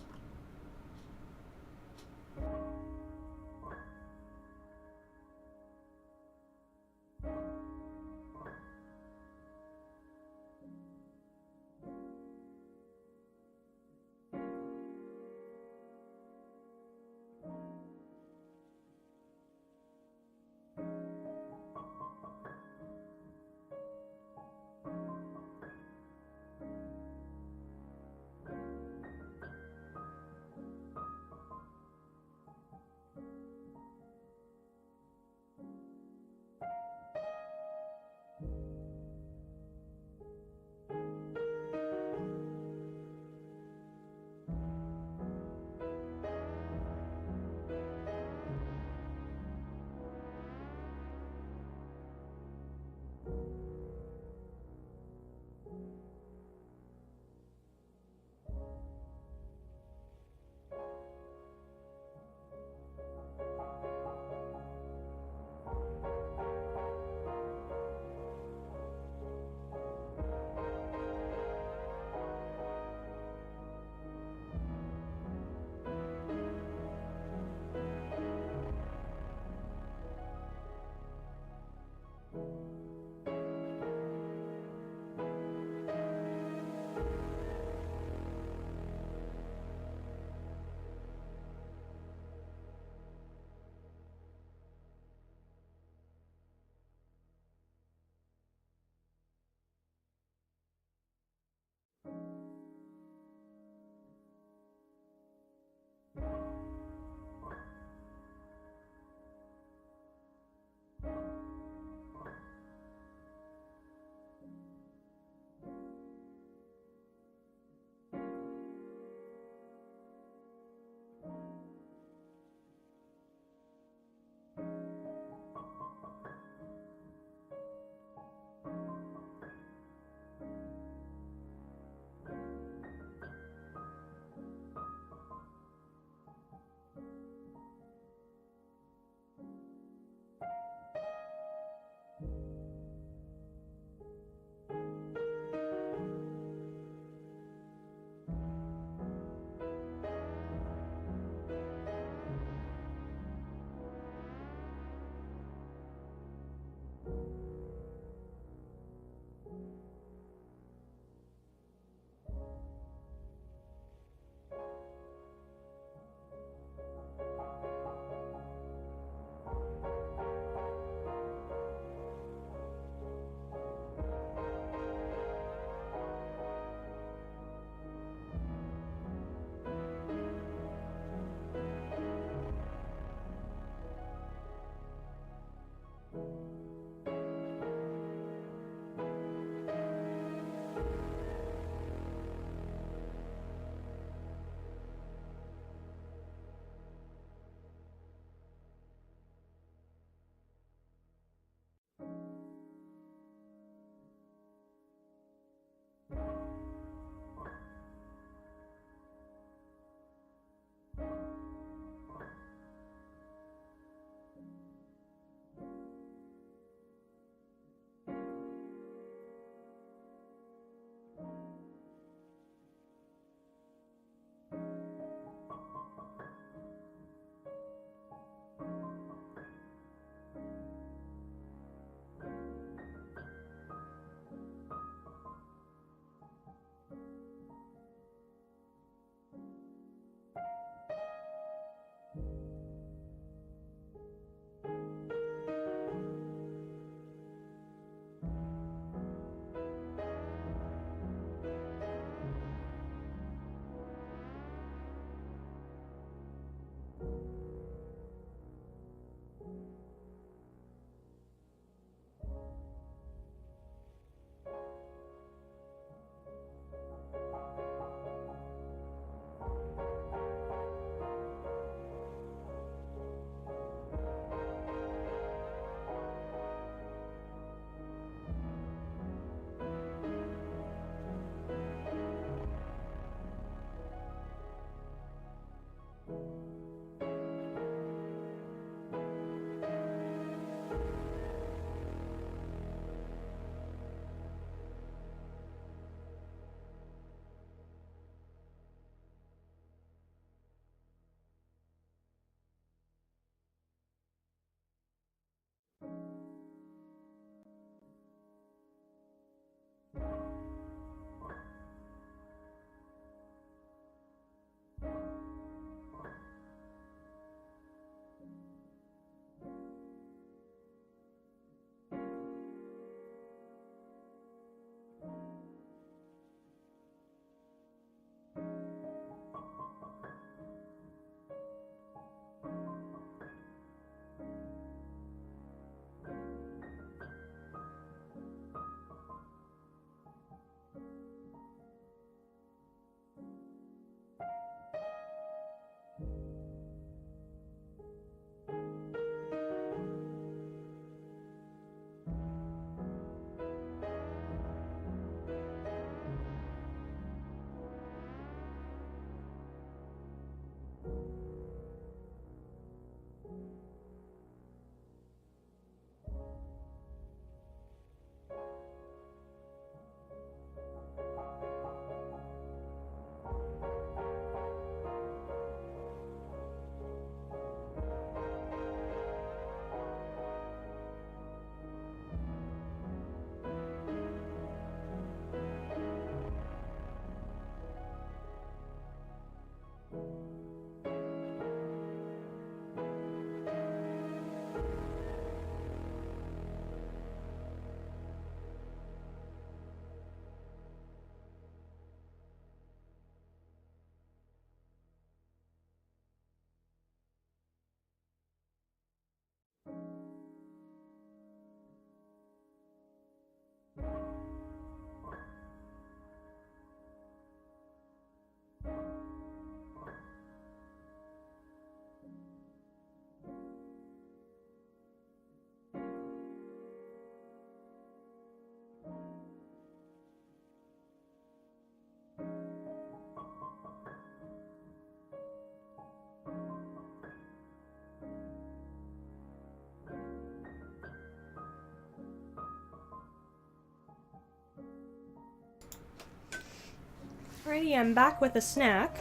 Alrighty, I'm back with a snack.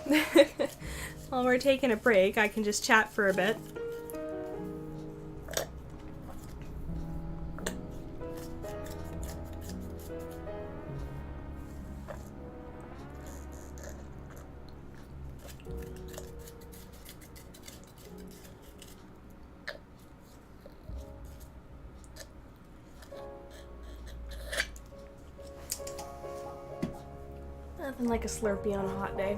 While we're taking a break, I can just chat for a bit. Nothing like a Slurpee on a hot day.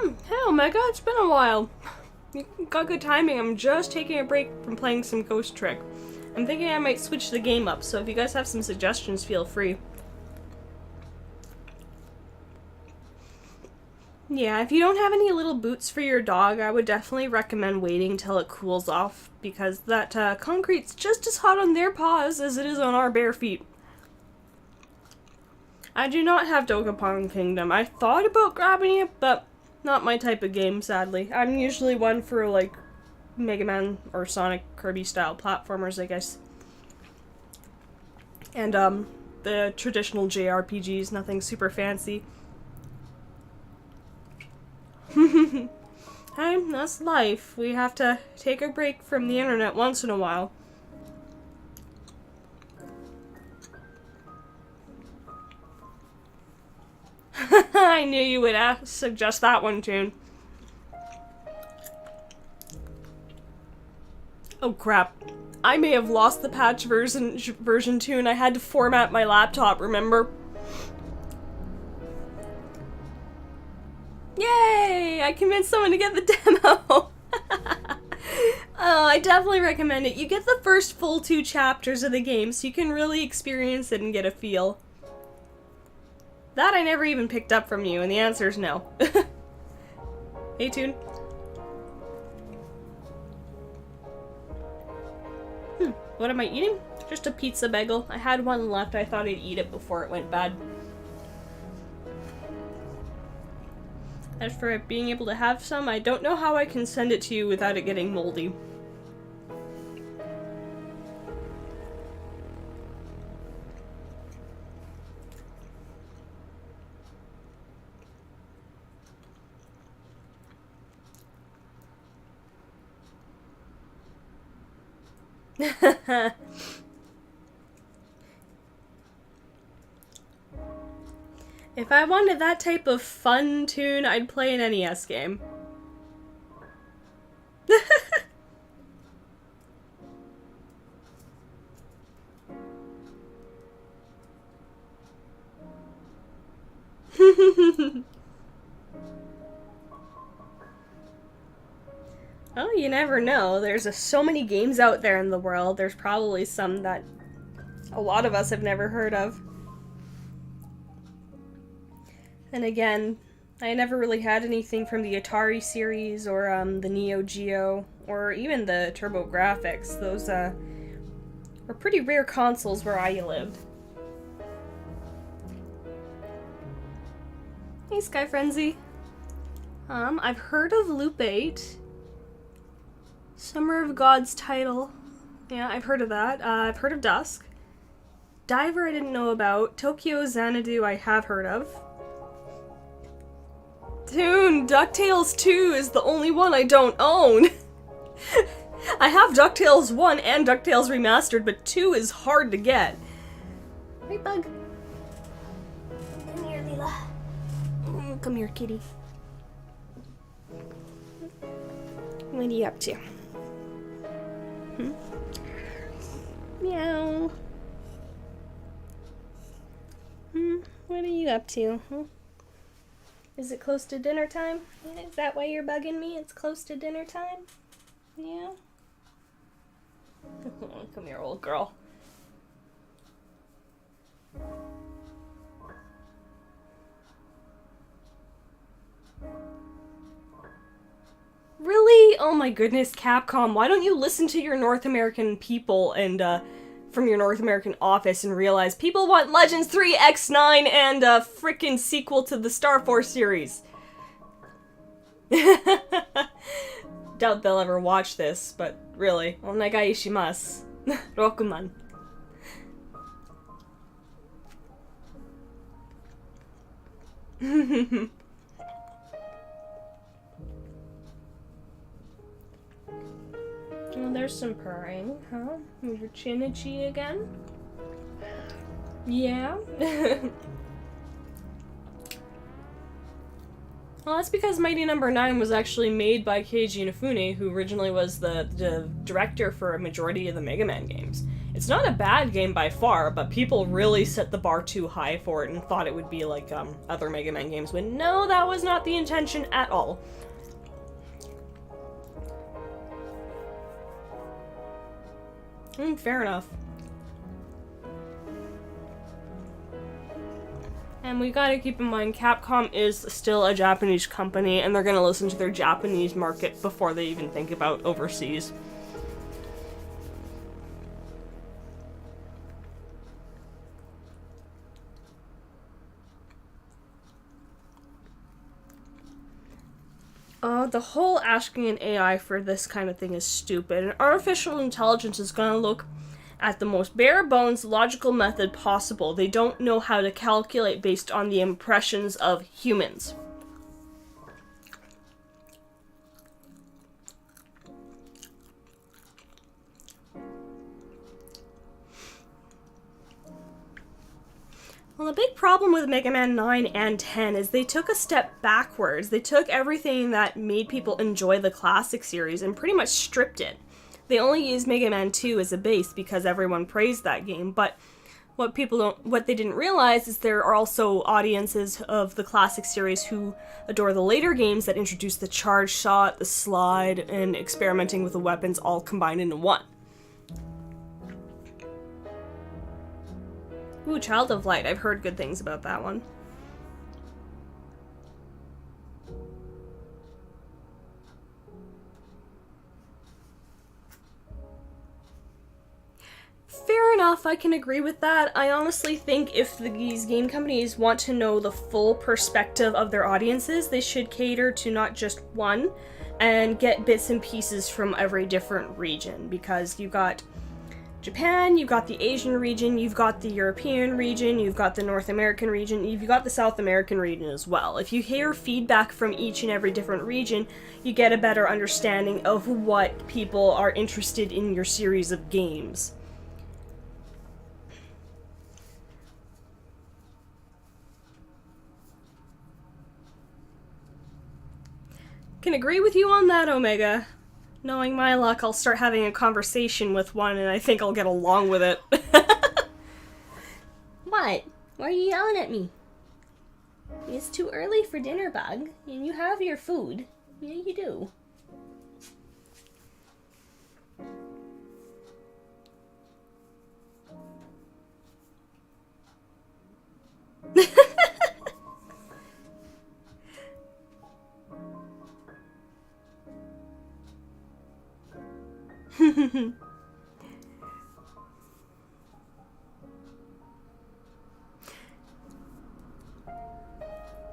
Hey Omega, it's been a while. You got good timing. I'm just taking a break from playing some Ghost Trick. I'm thinking I might switch the game up, so if you guys have some suggestions, feel free. Yeah, if you don't have any little boots for your dog, I would definitely recommend waiting till it cools off, because that concrete's just as hot on their paws as it is on our bare feet. I do not have Dokapon Kingdom. I thought about grabbing it, but not my type of game, sadly. I'm usually one for, like, Mega Man or Sonic Kirby style platformers, I guess. And, the traditional JRPGs, nothing super fancy. Hey, that's life. We have to take a break from the internet once in a while. I knew you would suggest that one, Toon. Oh crap. I may have lost the patch version Toon. I had to format my laptop, remember? Yay! I convinced someone to get the demo! Oh, I definitely recommend it. You get the first full 2 chapters of the game, so you can really experience it and get a feel. That I never even picked up from you, and the answer is no. Hey, Toon. What am I eating? Just a pizza bagel. I had one left. I thought I'd eat it before it went bad. As for it being able to have some, I don't know how I can send it to you without it getting moldy. If I wanted that type of fun Toon, I'd play an NES game. Oh, you never know. There's so many games out there in the world. There's probably some that a lot of us have never heard of. And again, I never really had anything from the Atari series or the Neo Geo or even the TurboGrafx. Those were pretty rare consoles where I lived. Hey, Sky Frenzy. I've heard of Loop 8. Summer of God's Title. Yeah, I've heard of that. I've heard of Dusk. Diver I didn't know about. Tokyo Xanadu I have heard of. Toon, DuckTales 2 is the only one I don't own. I have DuckTales 1 and DuckTales Remastered, but 2 is hard to get. Hey, Bug. Come here, Leela. Come here, kitty. What are you up to? Meow. What are you up to? Is it close to dinner time? Is that why you're bugging me? It's close to dinner time? Yeah? Come here, old girl. Really? Oh my goodness, Capcom, why don't you listen to your North American people and, from your North American office and realize people want Legends 3, X9, and a frickin' sequel to the Star Force series. Doubt they'll ever watch this, but really, onegai ishimasu. Rokuman. Well, there's some purring, huh? Your chin itchy again? Yeah? Well, that's because Mighty Number 9 was actually made by Keiji Inafune, who originally was the director for a majority of the Mega Man games. It's not a bad game by far, but people really set the bar too high for it and thought it would be like other Mega Man games, when no, that was not the intention at all. Fair enough. And we gotta keep in mind, Capcom is still a Japanese company, and they're gonna listen to their Japanese market before they even think about overseas. The whole asking an AI for this kind of thing is stupid, and artificial intelligence is gonna look at the most bare bones logical method possible. They don't know how to calculate based on the impressions of humans. Well, the big problem with Mega Man 9 and 10 is they took a step backwards. They took everything that made people enjoy the classic series and pretty much stripped it. They only used Mega Man 2 as a base because everyone praised that game, but what they didn't realize is there are also audiences of the classic series who adore the later games that introduce the charge shot, the slide, and experimenting with the weapons all combined into one. Ooh, Child of Light. I've heard good things about that one. Fair enough, I can agree with that. I honestly think if these game companies want to know the full perspective of their audiences, they should cater to not just one, and get bits and pieces from every different region, because you got Japan, you've got the Asian region, you've got the European region, you've got the North American region, you've got the South American region as well. If you hear feedback from each and every different region, you get a better understanding of what people are interested in your series of games. Can agree with you on that, Omega. Knowing my luck, I'll start having a conversation with one, and I think I'll get along with it. What? Why are you yelling at me? It's too early for dinner, Bug, and you have your food. Yeah, you do.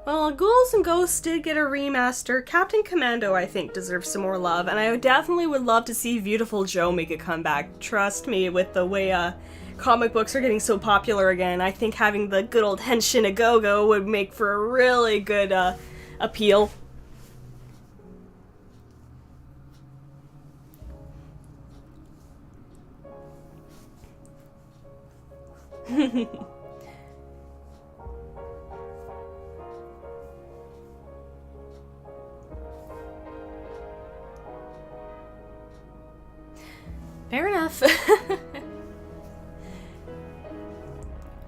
Well, Ghouls and Ghosts did get a remaster. Captain Commando, I think, deserves some more love, and I definitely would love to see Beautiful Joe make a comeback. Trust me, with the way comic books are getting so popular again, I think having the good old Henshin a Go-Go would make for a really good appeal. Fair enough.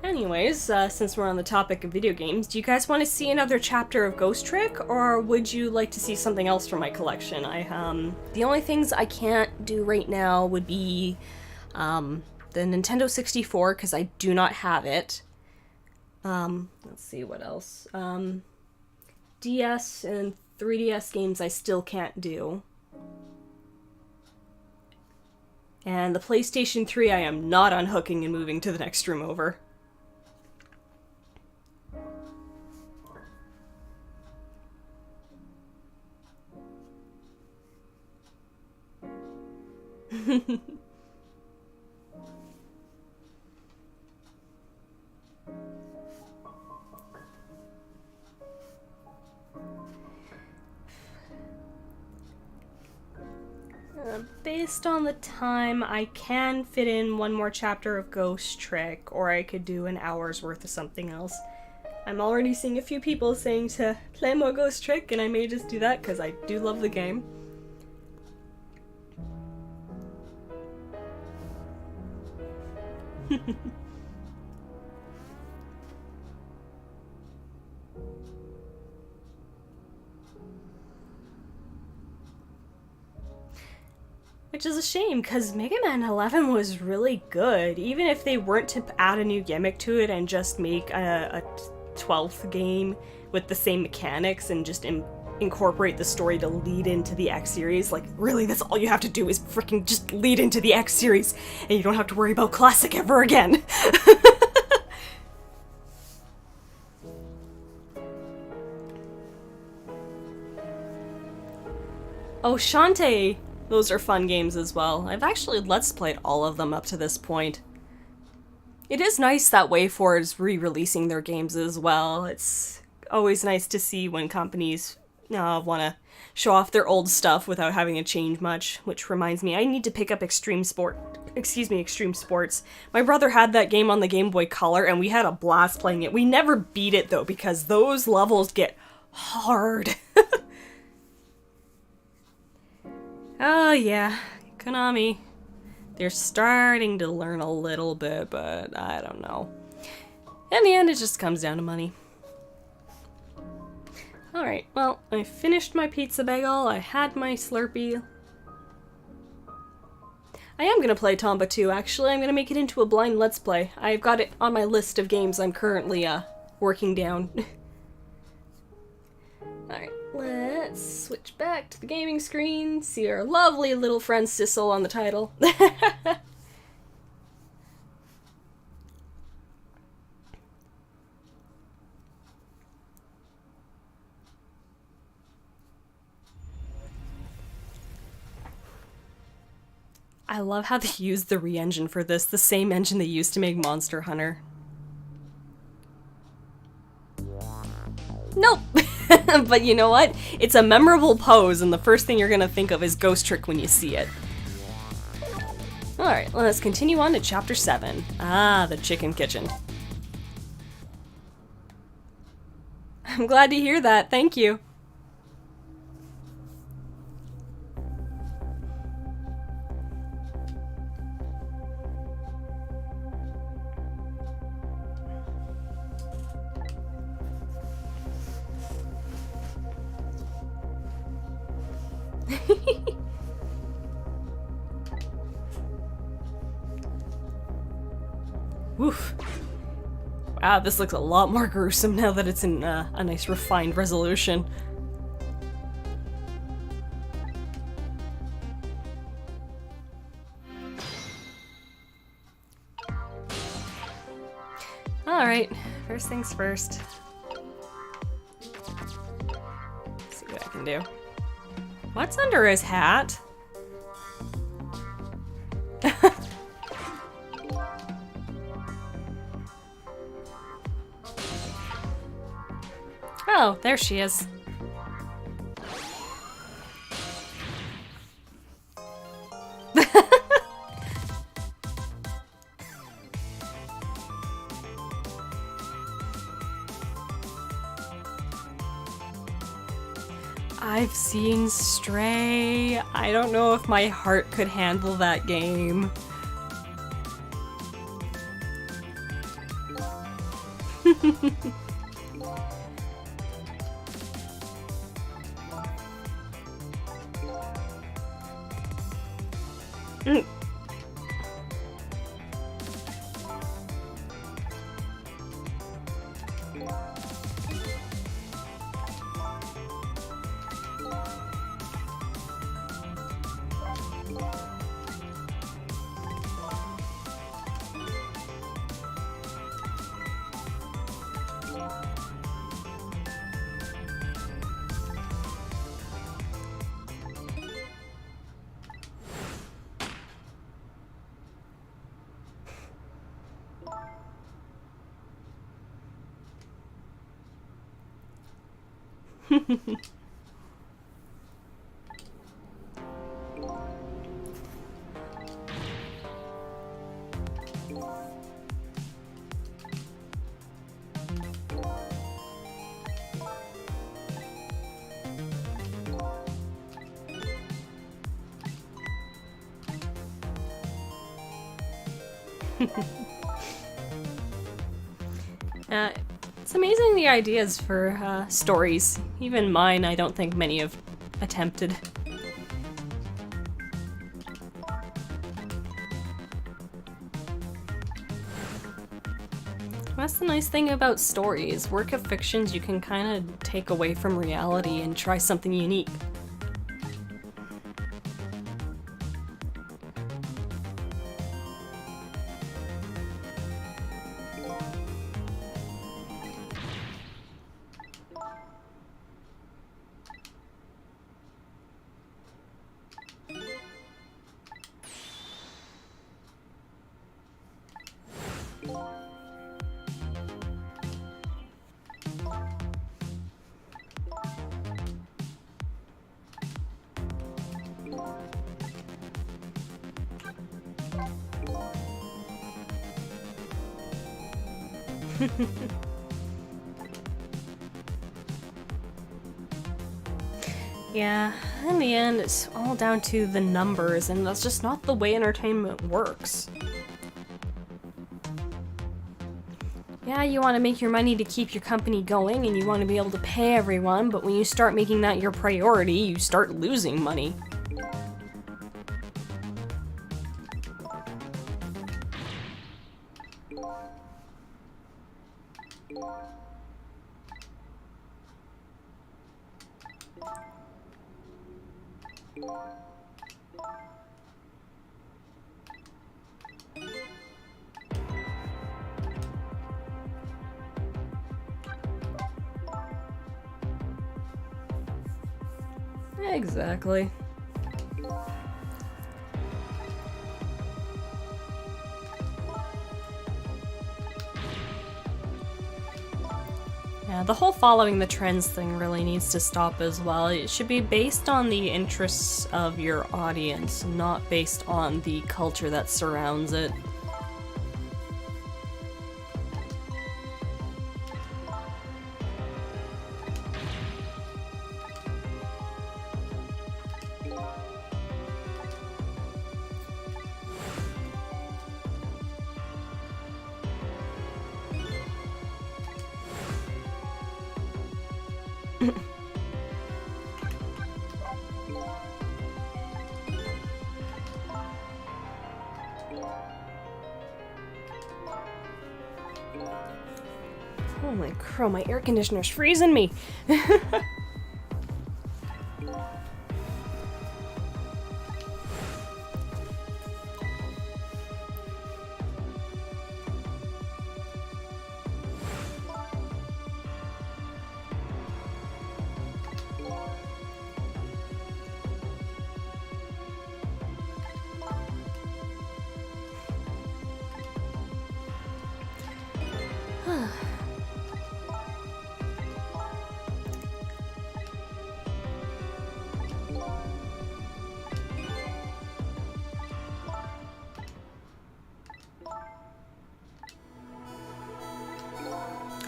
Anyways, since we're on the topic of video games, do you guys want to see another chapter of Ghost Trick, or would you like to see something else from my collection? The only things I can't do right now would be, the Nintendo 64, because I do not have it. Let's see what else. DS and 3DS games I still can't do. And the PlayStation 3 I am not unhooking and moving to the next room over. Based on the time, I can fit in one more chapter of Ghost Trick, or I could do an hour's worth of something else. I'm already seeing a few people saying to play more Ghost Trick, and I may just do that because I do love the game. Which is a shame, because Mega Man 11 was really good. Even if they weren't to add a new gimmick to it and just make a 12th game with the same mechanics and just incorporate the story to lead into the X series. Like, really, that's all you have to do is freaking just lead into the X series, and you don't have to worry about Classic ever again. Oh, Shantae! Those are fun games as well. I've actually Let's Played all of them up to this point. It is nice that WayForward is re-releasing their games as well. It's always nice to see when companies want to show off their old stuff without having to change much, which reminds me, I need to pick up Extreme Sports. My brother had that game on the Game Boy Color, and we had a blast playing it. We never beat it, though, because those levels get hard. Oh, yeah. Konami. They're starting to learn a little bit, but I don't know. In the end, it just comes down to money. Alright, well, I finished my pizza bagel, I had my Slurpee. I am gonna play Tomba 2, actually. I'm gonna make it into a blind Let's Play. I've got it on my list of games I'm currently, working down. Alright, let's switch back to the gaming screen, see our lovely little friend Sissel on the title. I love how they used the re-engine for this, the same engine they used to make Monster Hunter. Nope! But you know what? It's a memorable pose, and the first thing you're gonna think of is Ghost Trick when you see it. Alright, let's continue on to Chapter 7. Ah, the Chicken Kitchen. I'm glad to hear that, thank you. Oof. Wow, this looks a lot more gruesome now that it's in a nice refined resolution. Alright, first things first. Let's see what I can do. What's under his hat? Oh, there she is. I've seen Stray. I don't know if my heart could handle that game. It's amazing the ideas for stories. Even mine, I don't think many have attempted. That's the nice thing about stories. Work of fictions you can kind of take away from reality and try something unique. Yeah, in the end, it's all down to the numbers, and that's just not the way entertainment works. Yeah, you want to make your money to keep your company going, and you want to be able to pay everyone, but when you start making that your priority, you start losing money. Exactly. Yeah, the whole following the trends thing really needs to stop as well. It should be based on the interests of your audience, not based on the culture that surrounds it. Holy crow, my air conditioner's freezing me!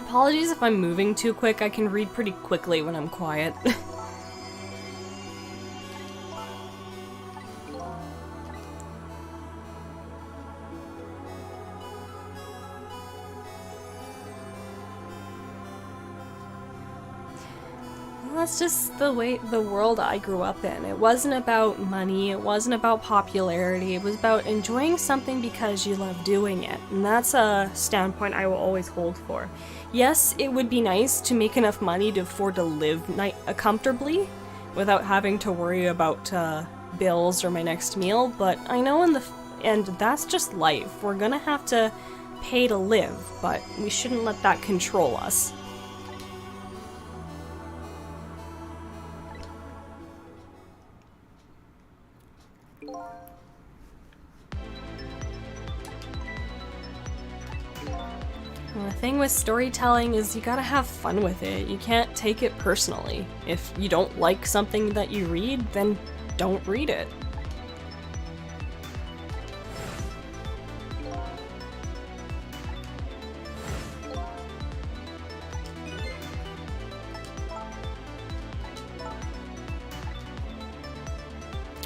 Apologies if I'm moving too quick, I can read pretty quickly when I'm quiet. That's just the world I grew up in. It wasn't about money, it wasn't about popularity, it was about enjoying something because you love doing it. And that's a standpoint I will always hold for. Yes, it would be nice to make enough money to afford to live comfortably without having to worry about bills or my next meal, but I know in the end that's just life. We're gonna have to pay to live, but we shouldn't let that control us. The thing with storytelling is you gotta have fun with it. You can't take it personally. If you don't like something that you read, then don't read it.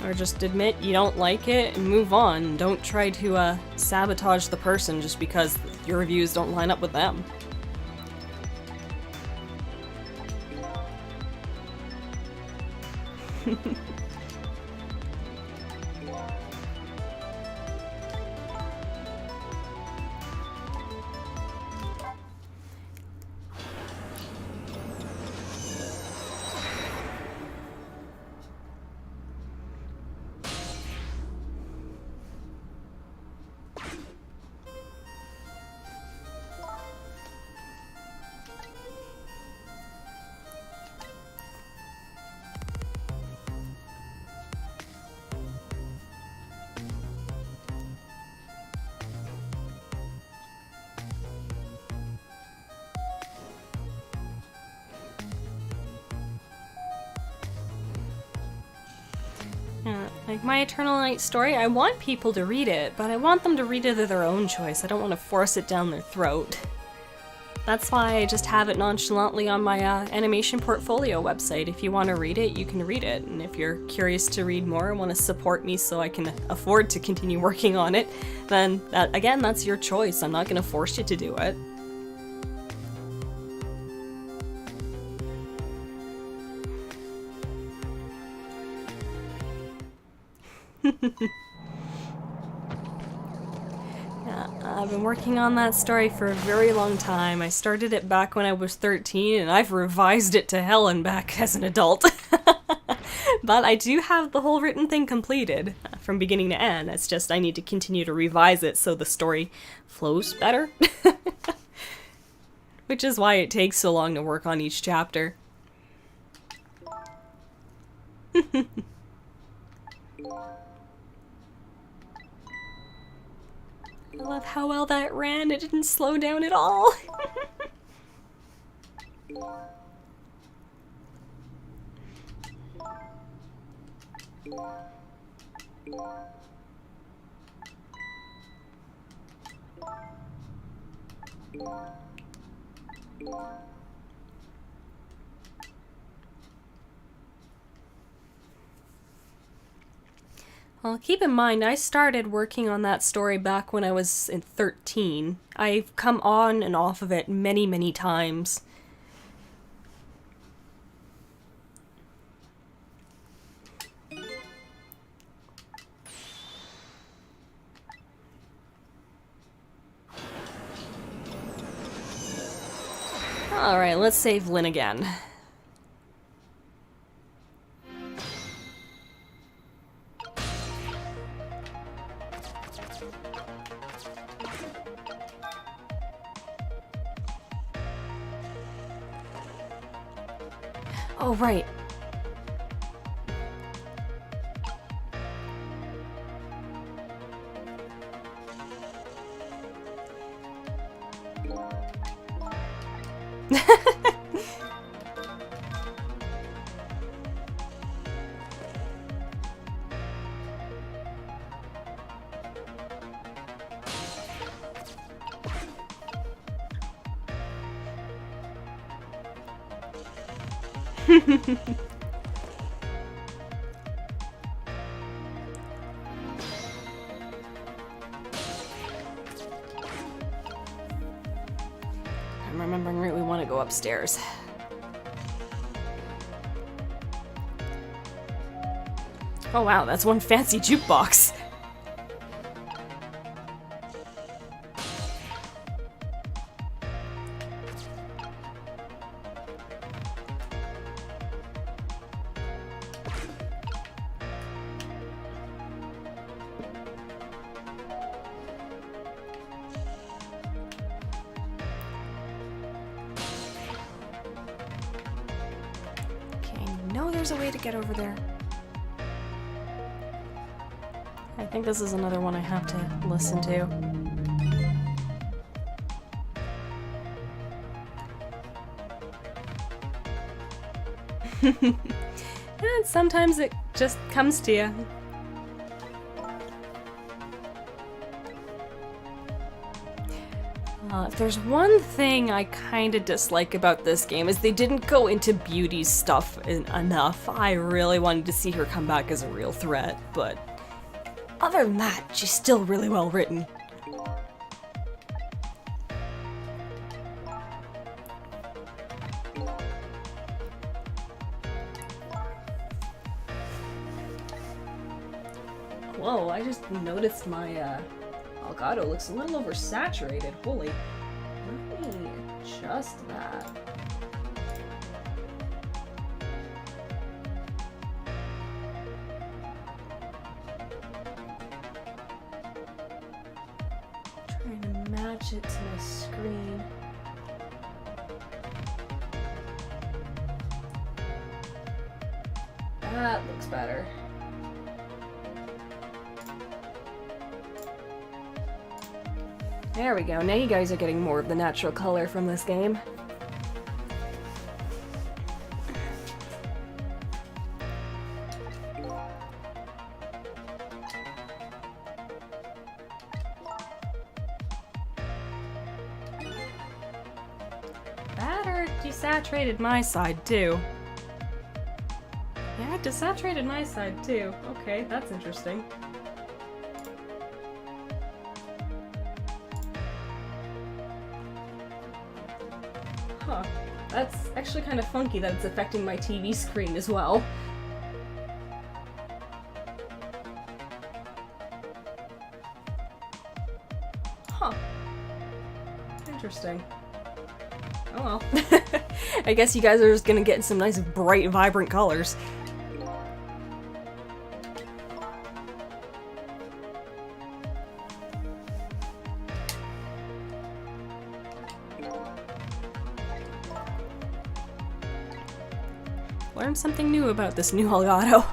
Or just admit you don't like it and move on. Don't try to sabotage the person just because your reviews don't line up with them. Like my Eternal Night story, I want people to read it, but I want them to read it of their own choice. I don't want to force it down their throat. That's why I just have it nonchalantly on my animation portfolio website. If you want to read it, you can read it. And if you're curious to read more and want to support me so I can afford to continue working on it, then again, that's your choice. I'm not going to force you to do it. Yeah, I've been working on that story for a very long time. I started it back when I was 13, and I've revised it to hell and back as an adult. But I do have the whole written thing completed, from beginning to end. It's just I need to continue to revise it so the story flows better. Which is why it takes so long to work on each chapter. I love how well that ran. It didn't slow down at all. Well, keep in mind, I started working on that story back when I was 13. I've come on and off of it many, many times. Alright, let's save Lynn again. Oh, right. I'm remembering right, we want to go upstairs. Oh wow, that's one fancy jukebox. There's a way to get over there. I think this is another one I have to listen to. And sometimes it just comes to you. If there's one thing I kind of dislike about this game is they didn't go into Beauty's stuff enough. I really wanted to see her come back as a real threat, but other than that, she's still really well written. Whoa, I just noticed my Elgato looks a little oversaturated. Holy. Let me adjust that. Trying to match it to my screen. That looks better. There we go. Now you guys are getting more of the natural color from this game. That or desaturated my side too. Yeah, it desaturated my side too. Okay, that's interesting. Huh. That's actually kind of funky that it's affecting my TV screen as well. Huh. Interesting. Oh well. I guess you guys are just gonna get some nice, bright, vibrant colors. Learn something new about this new Elgato.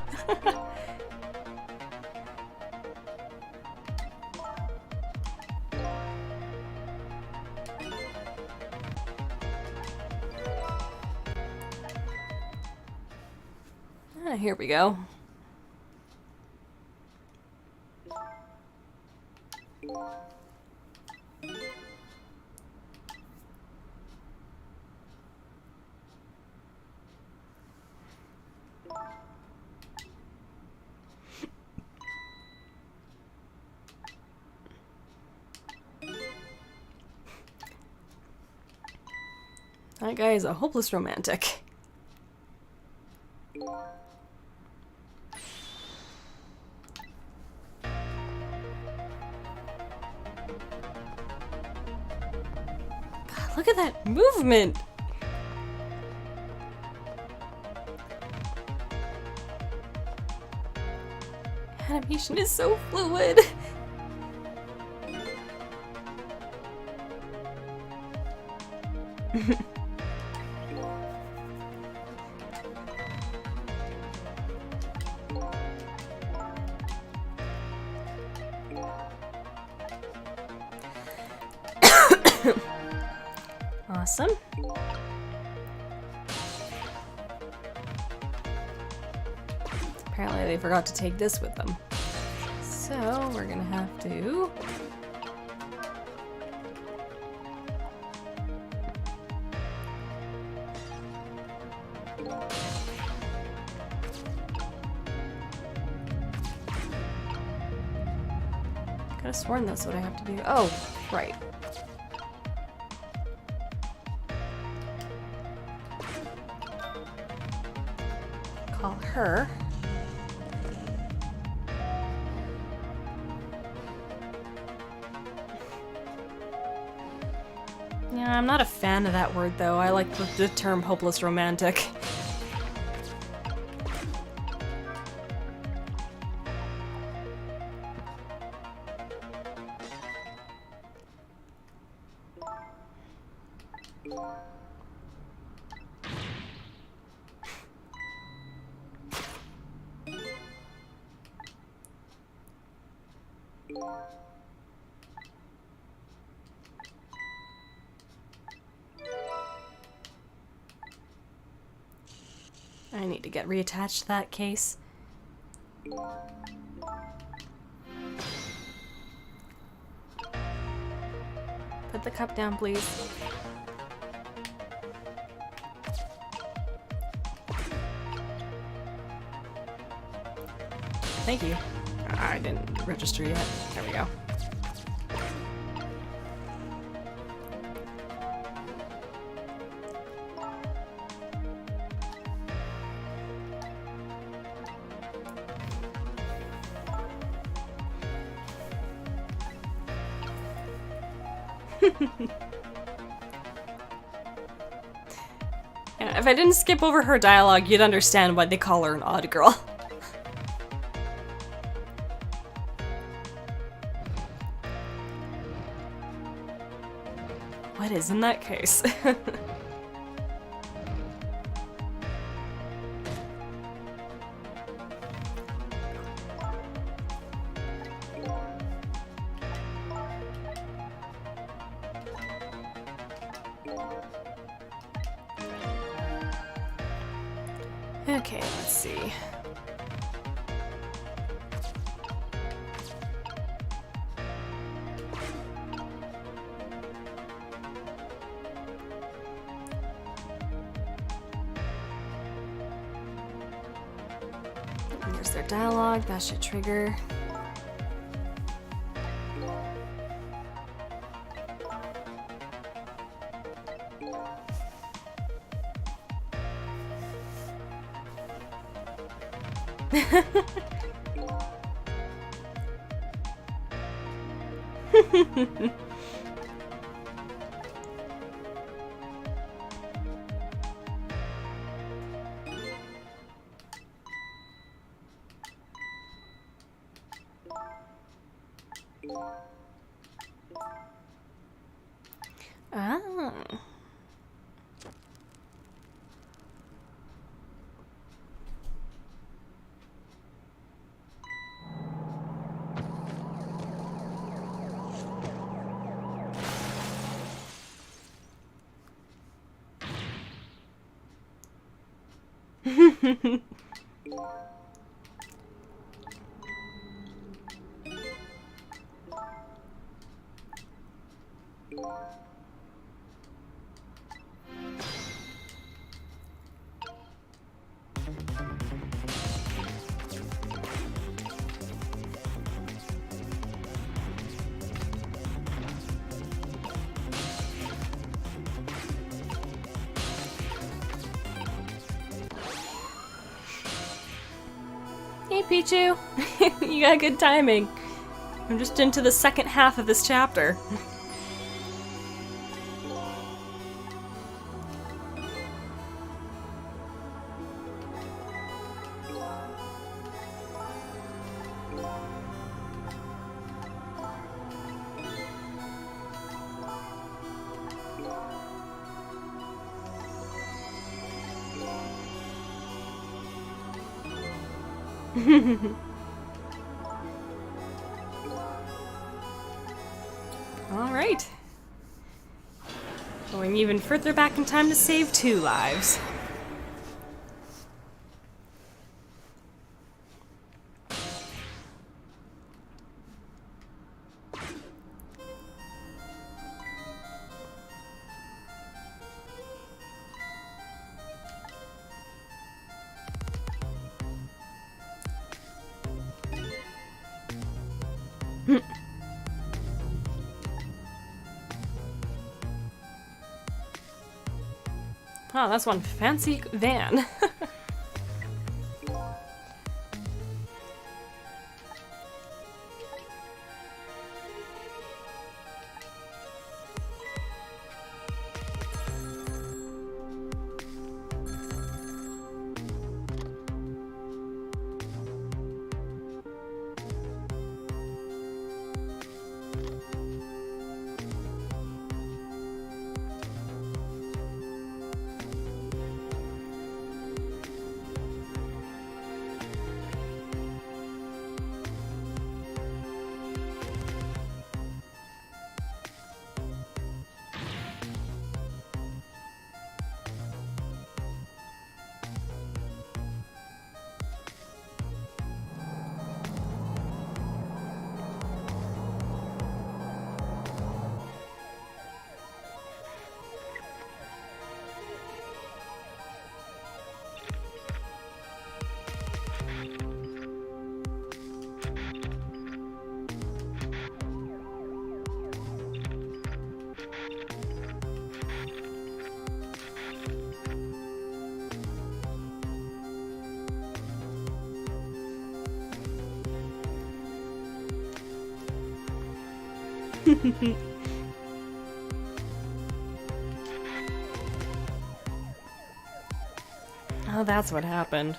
Here we go. That guy is a hopeless romantic. God, look at that movement! Animation is so fluid! Awesome. Apparently they forgot to take this with them. So we're gonna have to... Could have sworn that's what I have to do. Oh, right. Call her. Yeah, I'm not a fan of that word though. I like the term hopeless romantic. I need to get reattached to that case. Put the cup down, please. Thank you. I didn't register yet. There we go. Yeah, if I didn't skip over her dialogue, you'd understand why they call her an odd girl. What is in that case? Okay, let's see. There's their dialogue, that should trigger. Ah. Hey Pichu! You got good timing. I'm just into the second half of this chapter. Alright. Going even further back in time to save 2 lives. Oh, that's one fancy van. Oh, that's what happened.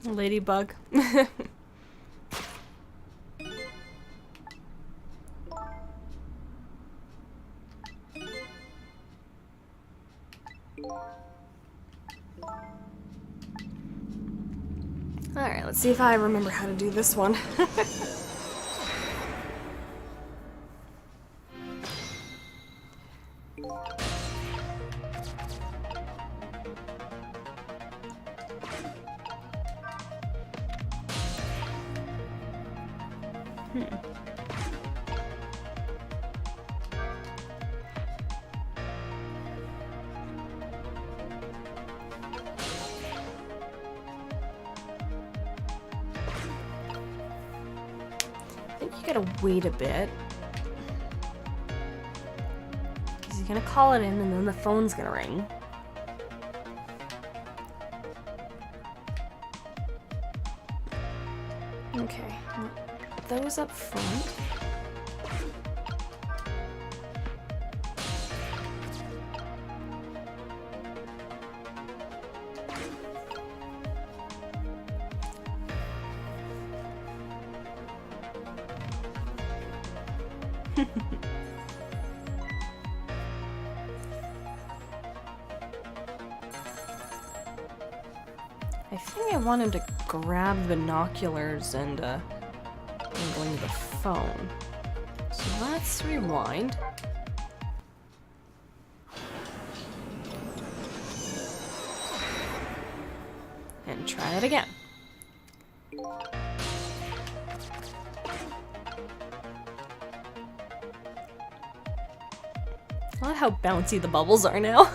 Ladybug. Alright, let's see if I remember how to do this one. I think you gotta wait a bit. Because he's gonna call it in and then the phone's gonna ring. Okay, those up front. I think I want him to grab binoculars and go into the phone. So let's rewind. And try it again. I love how bouncy the bubbles are now.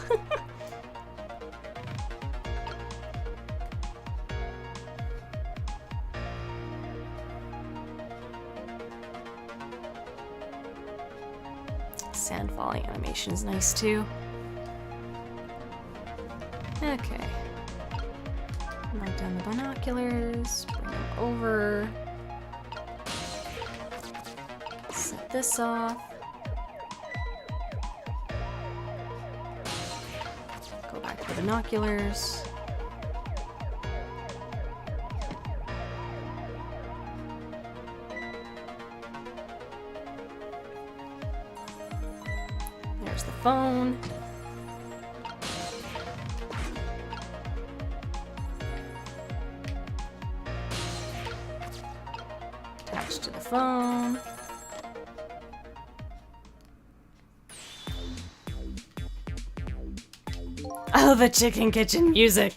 Sand falling animation is nice too. Okay. Knock down the binoculars, bring them over. Set this off. Go back to the binoculars. There's the phone. Attached to the phone. Oh, the chicken kitchen music.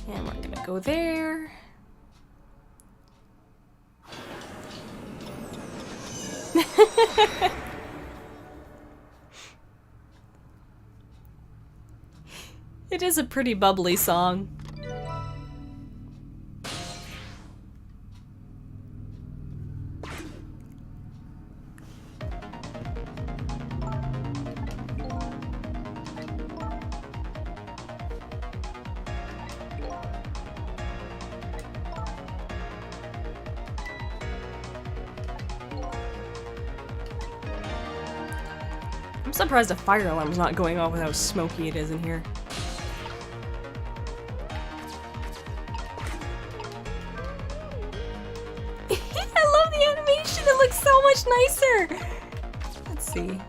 And we're gonna go there. It is a pretty bubbly song. I'm surprised a fire alarm's not going off with how smoky it is in here. I love the animation! It looks so much nicer! Let's see.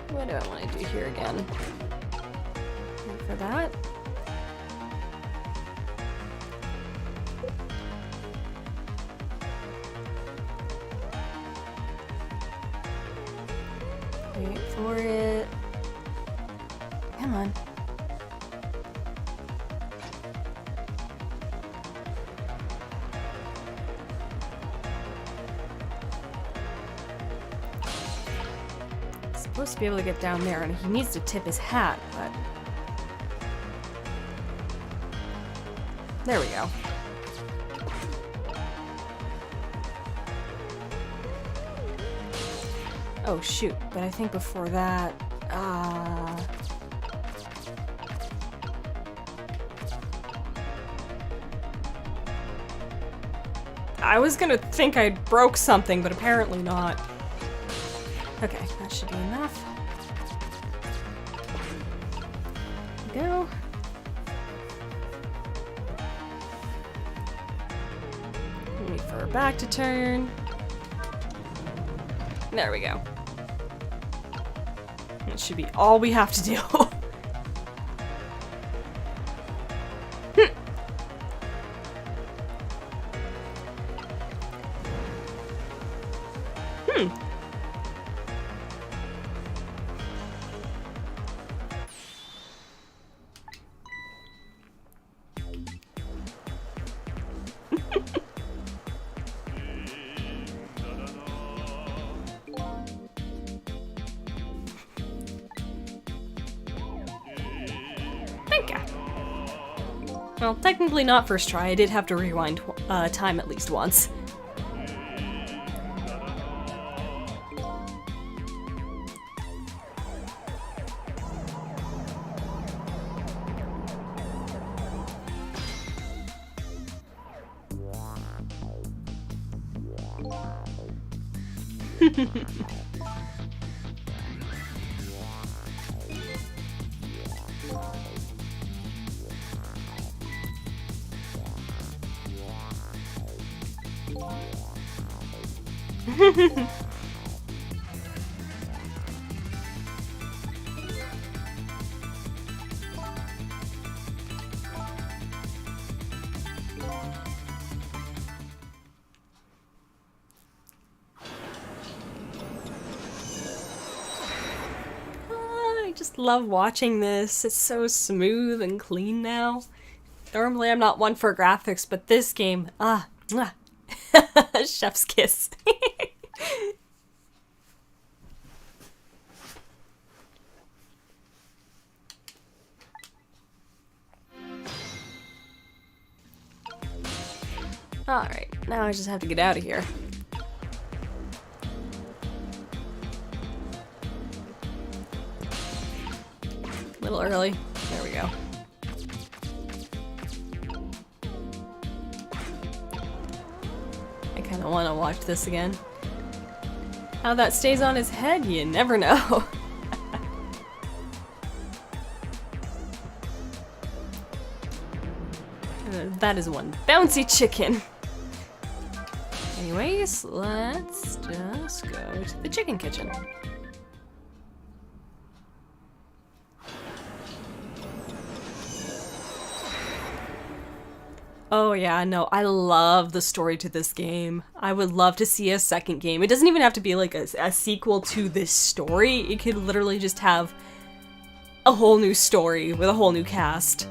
What do I want to do here again? Wait for that. Wait for it. Come on. Supposed to be able to get down there, and he needs to tip his hat, but there we go. Oh shoot, but I think before that, I was gonna think I broke something, but apparently not. Okay, that should be enough. There we go. Wait for her back to turn. There we go. That should be all we have to do. Well, technically not first try. I did have to rewind time at least once. I just love watching this. It's so smooth and clean now. Normally I'm not one for graphics, but this game, mwah. Chef's kiss. Alright, now I just have to get out of here. A little early. There we go. I kind of want to watch this again. How that stays on his head, you never know. That is one bouncy chicken. Anyways, let's just go to the chicken kitchen. Oh yeah, no, I love the story to this game. I would love to see a second game. It doesn't even have to be like a sequel to this story. It could literally just have a whole new story with a whole new cast.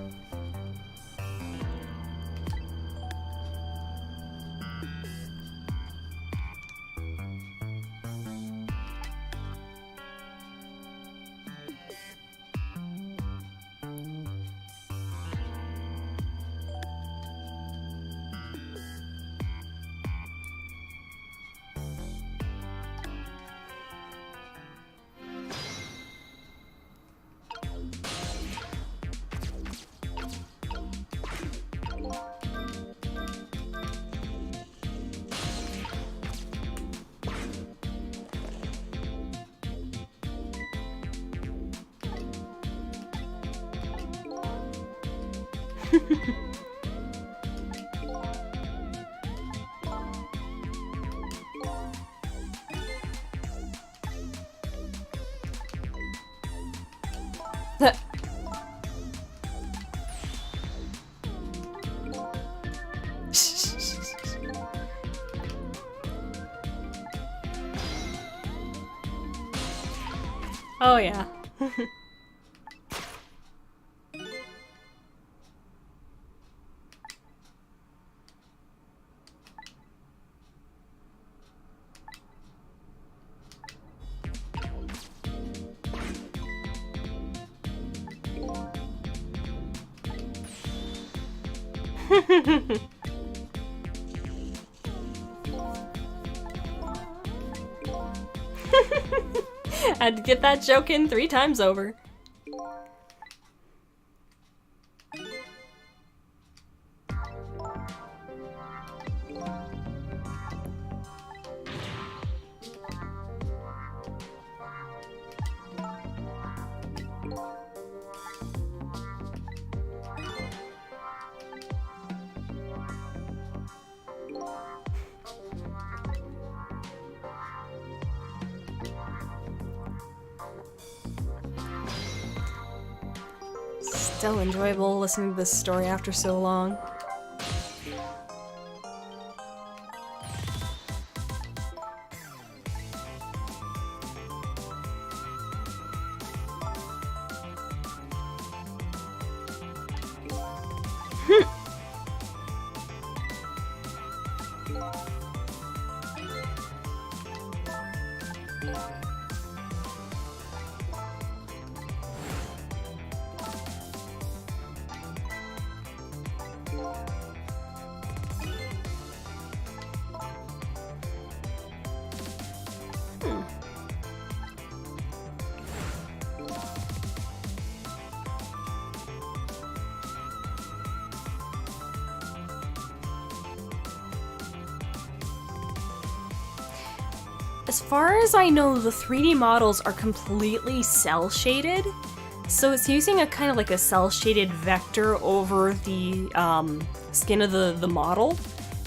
Oh yeah. Had to get that joke in 3 times over. Still enjoyable listening to this story after so long. As far as I know, the 3D models are completely cel-shaded, so it's using a kind of like a cel-shaded vector over the skin of the model,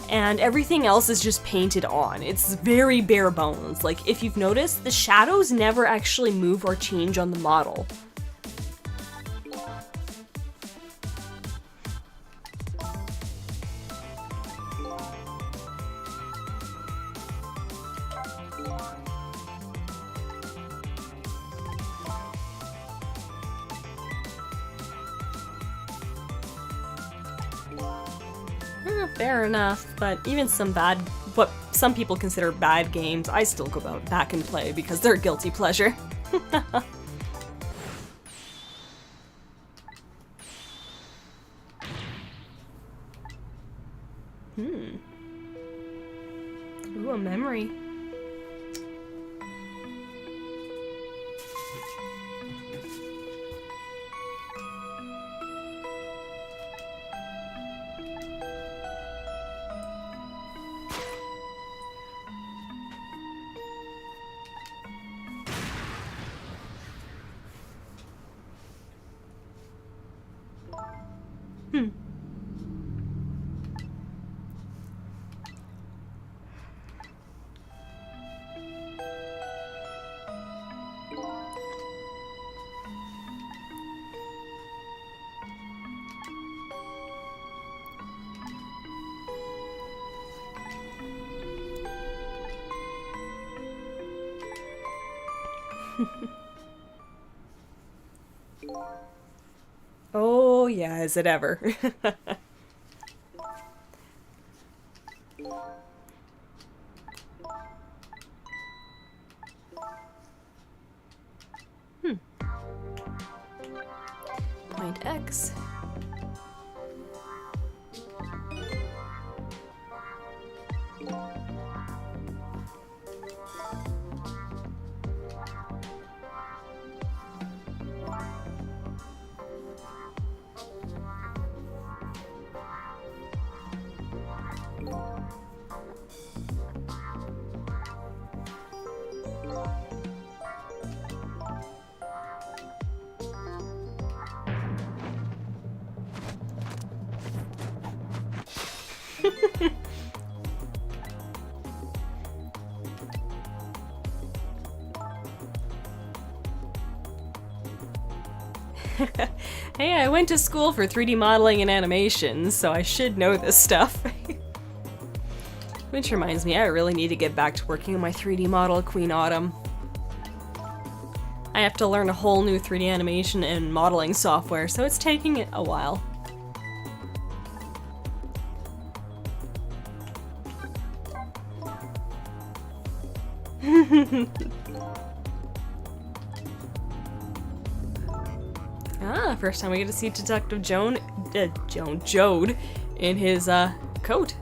and everything else is just painted on. It's very bare bones. Like, if you've noticed, the shadows never actually move or change on the model. Fair enough, but even what some people consider bad games, I still go back and play because they're a guilty pleasure. Ooh, a memory. Oh yeah, is it ever. Point X. Hey, I went to school for 3D modeling and animation, so I should know this stuff. Which reminds me, I really need to get back to working on my 3D model of Queen Autumn. I have to learn a whole new 3D animation and modeling software, so it's taking it a while. Ah, first time we get to see Detective Jode in his coat.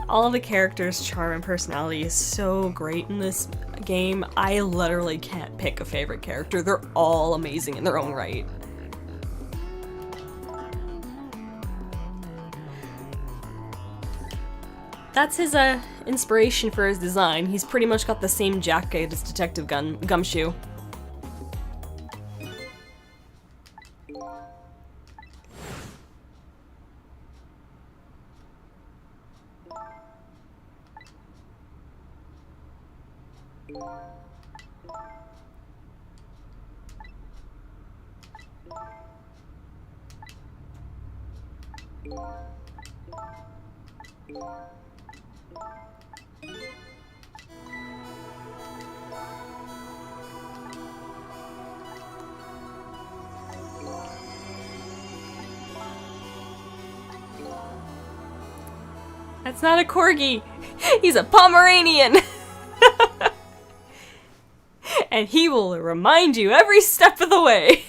All of the characters' charm and personality is so great in this game. I literally can't pick a favorite character. They're all amazing in their own right. That's his inspiration for his design. He's pretty much got the same jacket as Detective Gumshoe. That's not a corgi. He's a Pomeranian. And he will remind you every step of the way.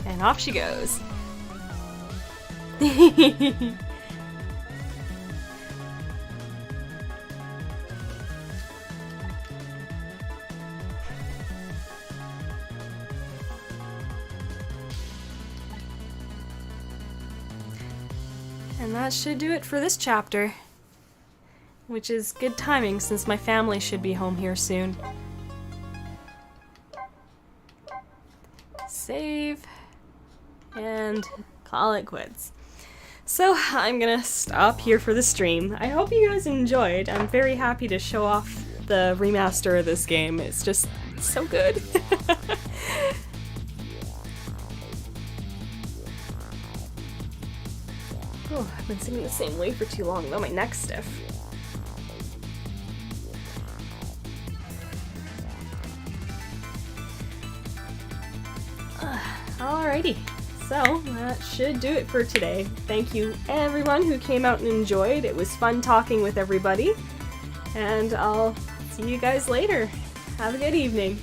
And off she goes. And that should do it for this chapter. Which is good timing since my family should be home here soon. Save. And call it quits. So I'm gonna stop here for the stream. I hope you guys enjoyed. I'm very happy to show off the remaster of this game. It's just so good. Oh, I've been sitting the same way for too long, though my neck's stiff. Alrighty, so that should do it for today. Thank you everyone who came out and enjoyed. It was fun talking with everybody, and I'll see you guys later. Have a good evening.